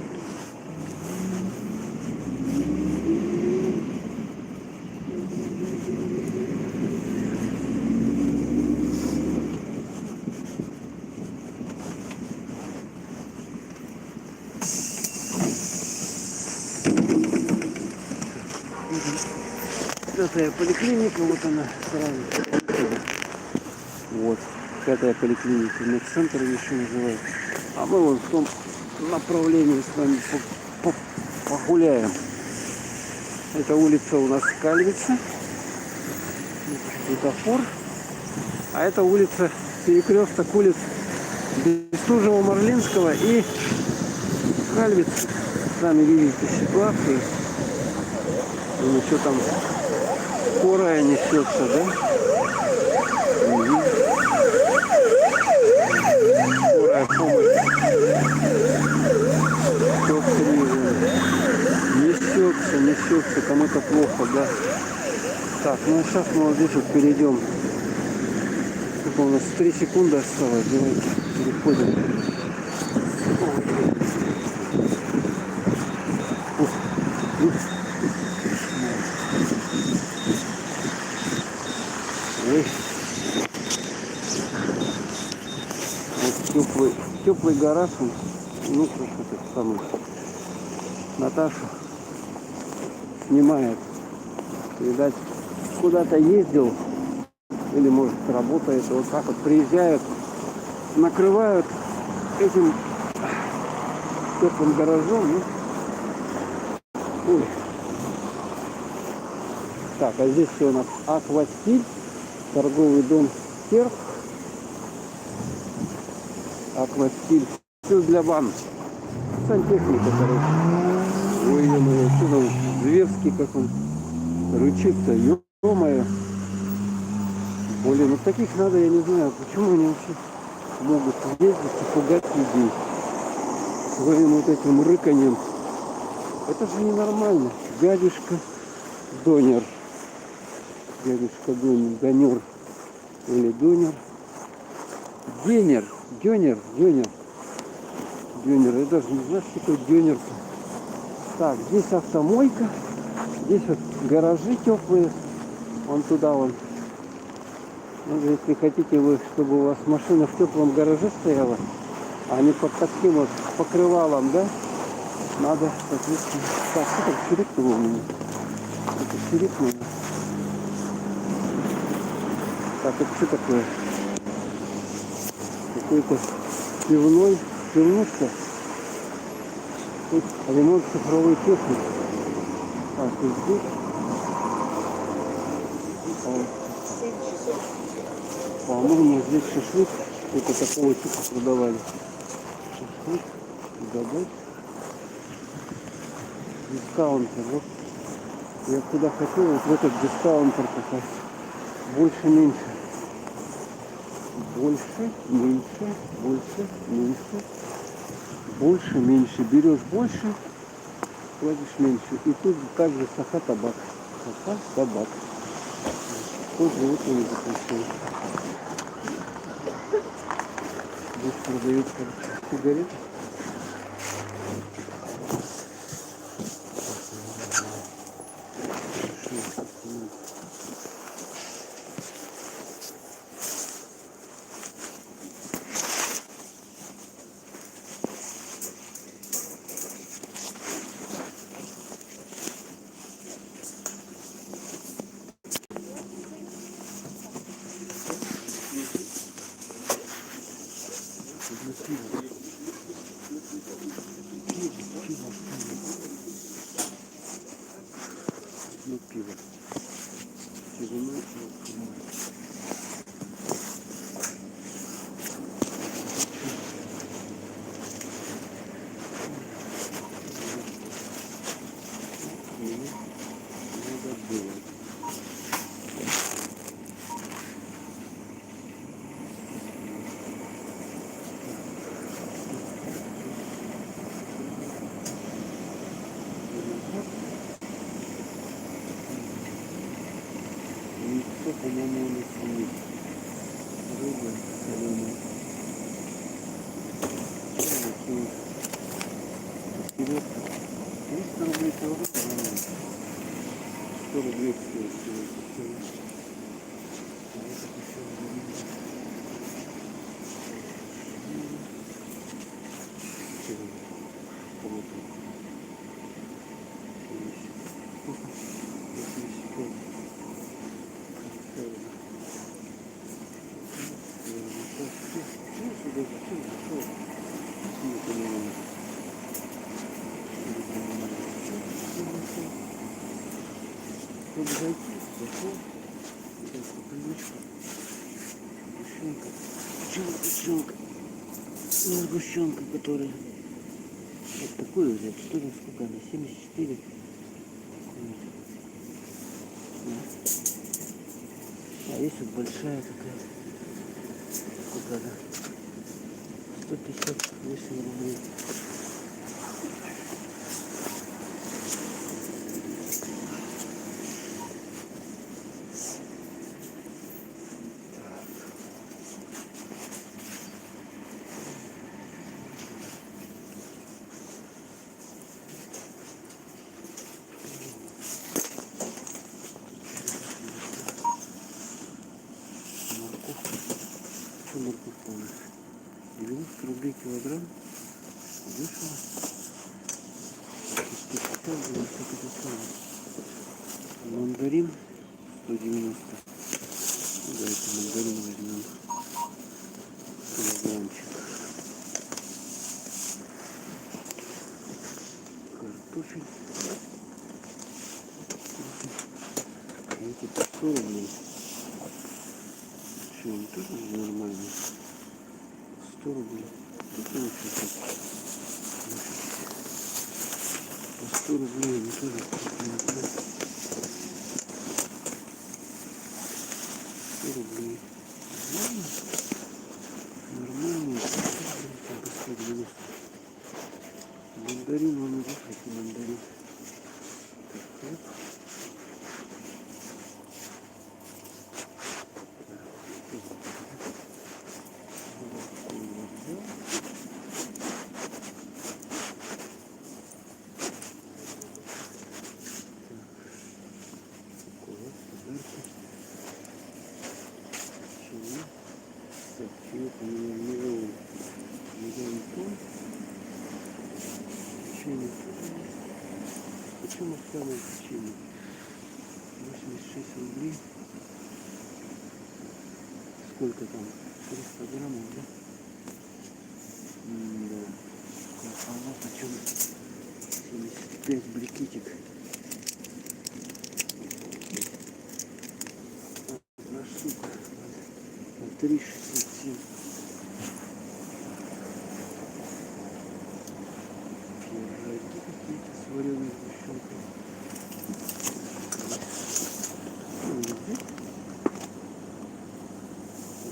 A: Пятая поликлиника, вот она сразу. Вот, пятая поликлиника, медцентр еще называется. А мы вот в том направлении с вами погуляем. Это улица у нас Кальвица, светофор. А это улица, перекресток улиц Бестужева, Марлинского и Кальвица. Сами видите ситуацию. Ну что там, скорая несется, да? Угу. Скорая помощь. Несется, кому-то плохо, да? Так, ну сейчас мы вот здесь вот перейдем. Сколько у нас? 3 секунды осталось. Давайте переходим. Ой. Вот теплый гараж. Ну, как этот самый. Наташа снимает. Видать, куда-то ездил. Или, может, работает. Вот так вот приезжают, накрывают этим теплым гаражом. Ну. Ой. Так, а здесь все у нас Аквастиль, торговый дом Серх. Аквастиль. Все для ванн. Сантехника, короче. Ой, ё-моё, что там зверский, как он рычит-то, ё-моё. Блин, ну таких надо, я не знаю, почему они вообще могут ездить и пугать людей своим вот этим рыканьем. Это же ненормально. Дядюшка Донер. Дядюшка Донер. Или Донер. Денер. Дёнер. Я даже не знаю, что такое Дёнер. Так, здесь автомойка. Здесь вот гаражи теплые. Вон туда вон. Ну, если хотите вы, чтобы у вас машина в теплом гараже стояла, а не под таким вот покрывалом, да? Надо, соответственно... Так, что там чирикнуло у меня? Это чирикнуло. Так, это что такое? Какой-то пивнушка. Тут ремонт цифровой техники. Так, и здесь. По-моему, здесь шашлык. Это такого типа продавали. Шашлык. Добавь. Дискаунтер. Вот. Я куда хотел, вот в этот дискаунтер попасть. Больше, меньше. Больше, меньше. Берешь больше, платишь меньше. И тут также саха-табак. Саха-табак. Вот животные не запрещают. Здесь продают, короче, сигареты. Ну, пиво. Яйцо, по-моему, у нас есть. Рыба соленая. Вперед. 300 рублей килограмм. 100 рублей стоит. А это еще чтобы зайти, зашел, взял стаканчик, сгущенка. Почему сгущенка? Не сгущенка, которая вот такую взять, что ли, сколько она? 74. Вот. Да. А есть вот большая такая, сколько она? 158 рублей. Что морковка у нас? 90 рублей килограмм. Дешево. 150 было, что это самое. Мандарин 190. Давайте мандарин возьмем. Килограммчик. Картофель. Эти по 100 рублей. Что, он тоже нормально? 100 рублей. Тут лучше так. По 100 рублей они тоже вкусные. 100 рублей. Нормально. По 190. Мандарин, он идет, какой мандарин. Так, хлеб. Почему самое печенье? 86 рублей. Сколько там? 300 граммов, да? Да. Так, а вот почем? 75 брикетик. Одна штука. 3,67. Пироги какие-то с вареной сгущенкой.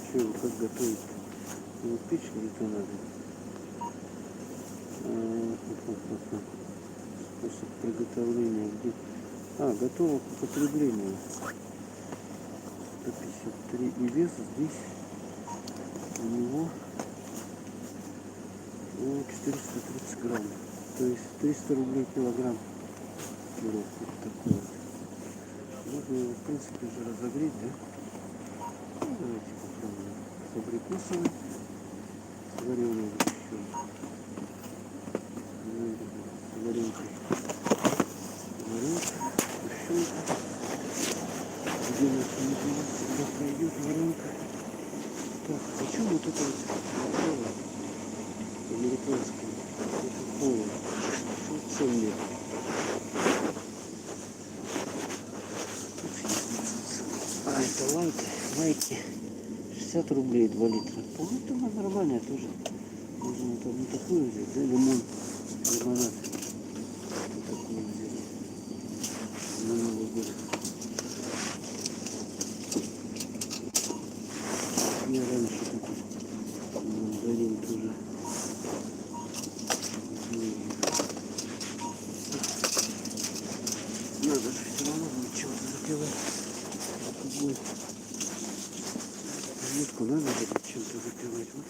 A: Что его как готовить? Его печь или-то надо? Способ приготовления где? А, готово к употреблению. 153. И вес здесь у него 430 грамм. То есть 300 рублей килограмм. Вот такой вот. Можно его, в принципе, уже разогреть, да? Ну, давайте попробуем. С абрикосом, с вареной сгущенкой. С варенкой. Варенка, сгущенка. Где наша неделя всегда пройдет варенка. Так, почему вот это вот готово? Американское. Это поло. Что цен нет? А, это лайки. 60 рублей 2 литра. По-моему, это нормально тоже. Можно там не такую взять, да, лимон, лимонад. Вот такую взять. На Новый год. Я раньше такой мандарин тоже. Надо же все равно будет чего-то запивать. Алкоголь. Водку надо будет чем-то запивать. Вот.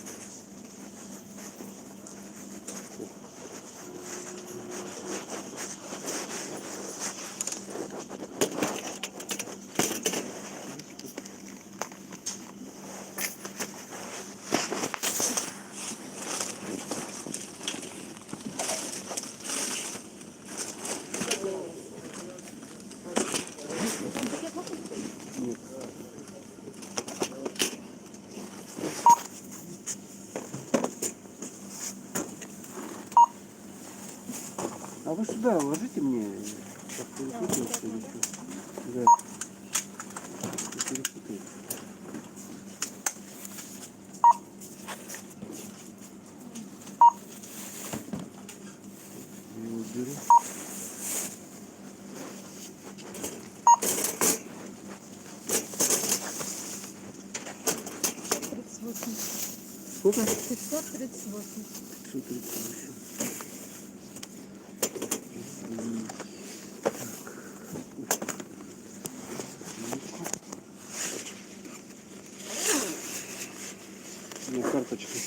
A: А вы сюда ложите мне? Как-то не путаете или что? Да. Не перепутаете. Я его беру. Сколько?
G: 538.
A: 538. У меня карточка.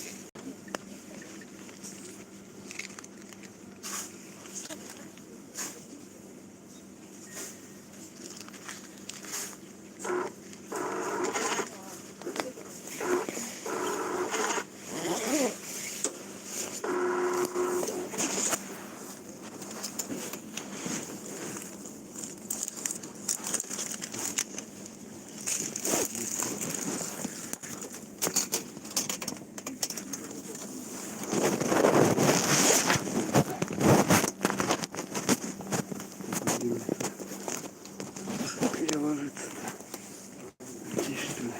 A: Переложиться. Здесь что ли?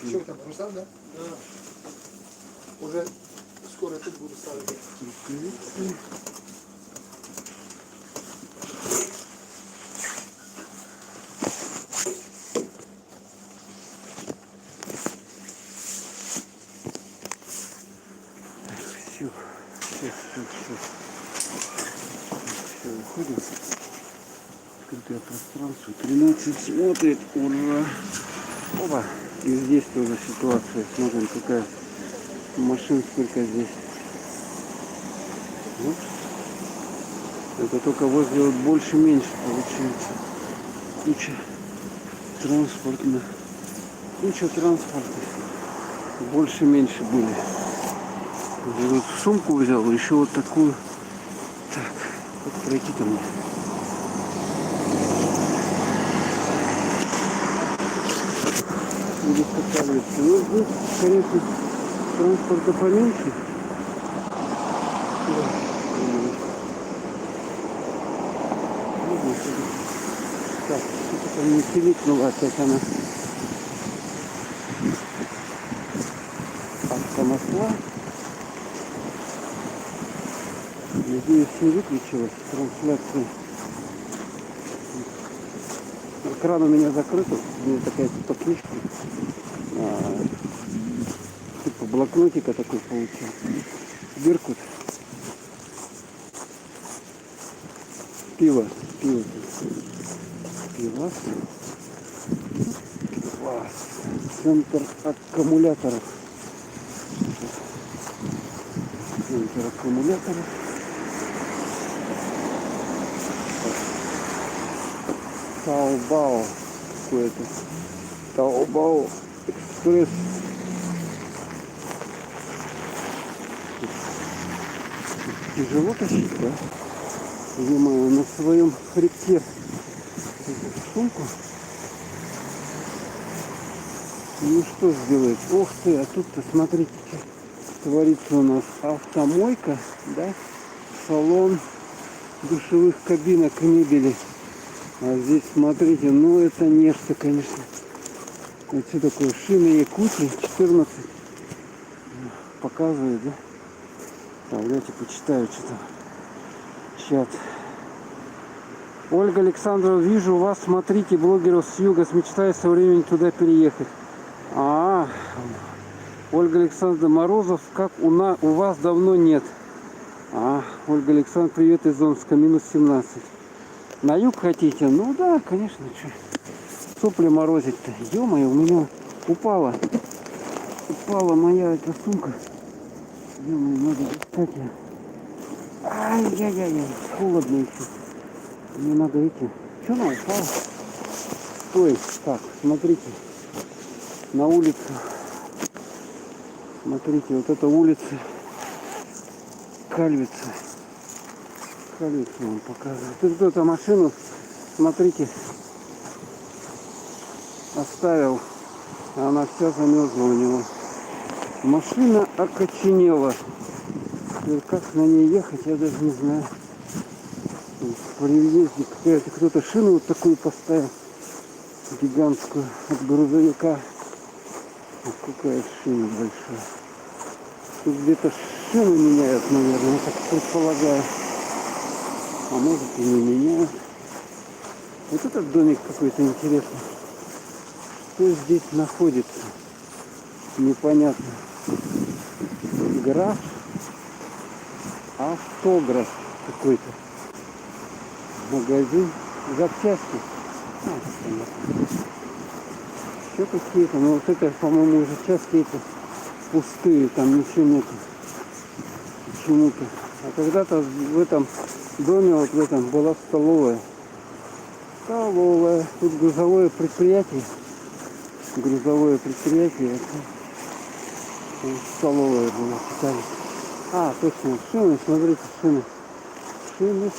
E: Что там, паруса, да? Уже скоро тут буду ставить.
A: Все. Все, выходим. Открытое пространство. 13 смотрит. Ура! Опа! И здесь тоже ситуация. Смотрим, какая машин сколько здесь. Вот. Это только возле вот больше-меньше получается. Куча транспортных. Куча транспортных. Больше-меньше были. Я вот сумку взял, еще вот такую. Так, как пройти-то мне? Буду останавливаться. Ну, здесь, конечно, транспорта поменьше. Так, что-то не пиликнула опять она. Автомасла. Надеюсь, не выключилась трансляция. Экран у меня закрыт. У меня такая типа книжка. Типа блокнотика такой получил. Беркут. Пиво. Пивас. Центр аккумуляторов. Центр аккумуляторов. Таобао какой-то. Таобао экспресс. Тяжело тащить, да? Занимаю на своем хребте сумку. Ну что сделать? Ох ты, а тут-то смотрите, что творится у нас. Автомойка, да? Салон душевых кабинок и мебели. А здесь, смотрите, ну это нечто, конечно. Это что такое? Шина Якутии 14. Показывает, да? Так, давайте почитаю, что там. Чат. Ольга Александровна, вижу вас, смотрите, блогеров с юга, мечтаю со временем туда переехать. Ольга Александровна, морозов, как у вас давно нет. Ольга Александровна, привет из Омска, минус 17. На юг хотите? Ну да, конечно, что. Сопли морозить-то. Ё-моё, у меня упала моя эта сумка. Ё-моё, надо достать ее. Ай-яй-яй, холодно еще. Мне надо идти. Что она упала? Стой. Так, смотрите. На улицу. Смотрите, вот эта улица. Кальвица. Кальвицу вам показываю. Тут кто-то машину, смотрите, оставил. Она вся замерзла у него. Машина окоченела. Как на ней ехать, я даже не знаю. В приезде какая-то кто-то шину вот такую поставил. Гигантскую от грузовика. Вот какая шина большая. Тут где-то шину меняют, наверное, я так предполагаю. А может и не меняют. Вот этот домик какой-то интересный. Что здесь находится? Непонятно. Граф. Автограф какой-то. Магазин. Запчасти. Еще какие-то. Но вот это, по-моему, уже части эти пустые. Там ничего нету. Почему-то. А когда-то в этом доме, вот в этом, была столовая. Столовая. Тут грузовое предприятие. Грузовое предприятие. Это столовая была, читали. Точно, шины, смотрите, шины. Шины.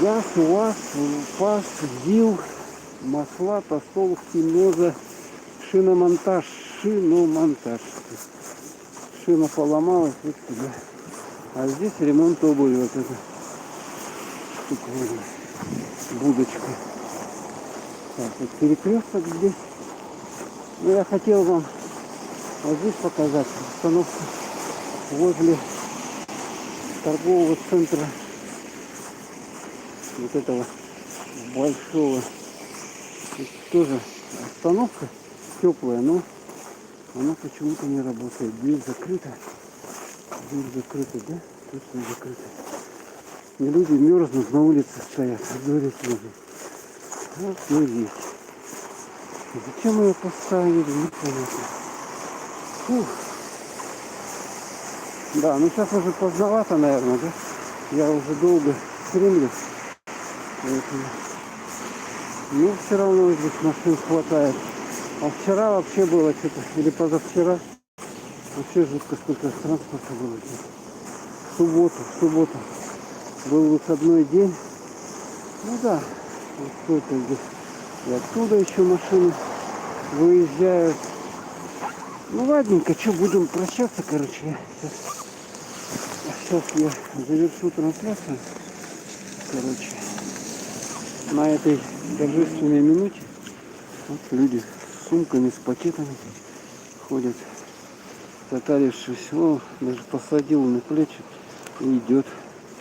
A: Газ, УАЗ, ПАЗ, ЗИЛ, масла, толстовки, ноза, шиномонтаж. Шина поломалась, вот сюда. А здесь ремонт обуви, вот это. Штуковина. Будочка. Так, вот перекресток здесь. Ну, я хотел вам вот здесь показать остановку возле торгового центра вот этого большого. Тут тоже остановка теплая, но она почему-то не работает. Дверь закрыта. Дверь закрыта, да? Точно закрыта. И люди мерзнут, на улице стоят. Говорят, люди. Вот мы здесь. Зачем ее поставили, непонятно. Фух. Да, ну сейчас уже поздновато, наверное, да? Я уже долго стремлюсь. Поэтому. Ну, все равно здесь машин хватает. А вчера вообще было что-то, или позавчера, вообще жутко столько транспорта было. В субботу был выходной день. Ну да, вот кто-то здесь. И оттуда еще машины выезжают. Ну ладненько, что, будем прощаться, короче. Сейчас я завершу трансляцию. Короче, на этой торжественной минуте вот люди с сумками, с пакетами ходят, затарившись. О, даже посадил на плечи и идет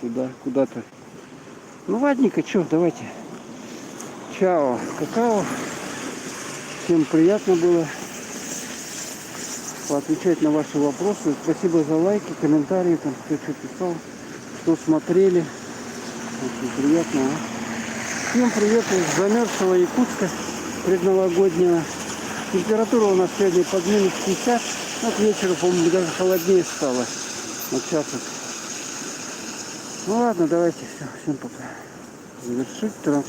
A: туда, куда-то. Ну ладненько, что, давайте. Чао, какао. Всем приятно было поотвечать на ваши вопросы. Спасибо за лайки, комментарии, там кто что писал, что смотрели. Очень приятно. Всем привет из замерзшего Якутска предновогоднего. Температура у нас сегодня под минус 50. Ну, к вечеру, по-моему, даже холоднее стало. Вот сейчас вот. Ну ладно, давайте все. Всем пока. Завершить трансляцию.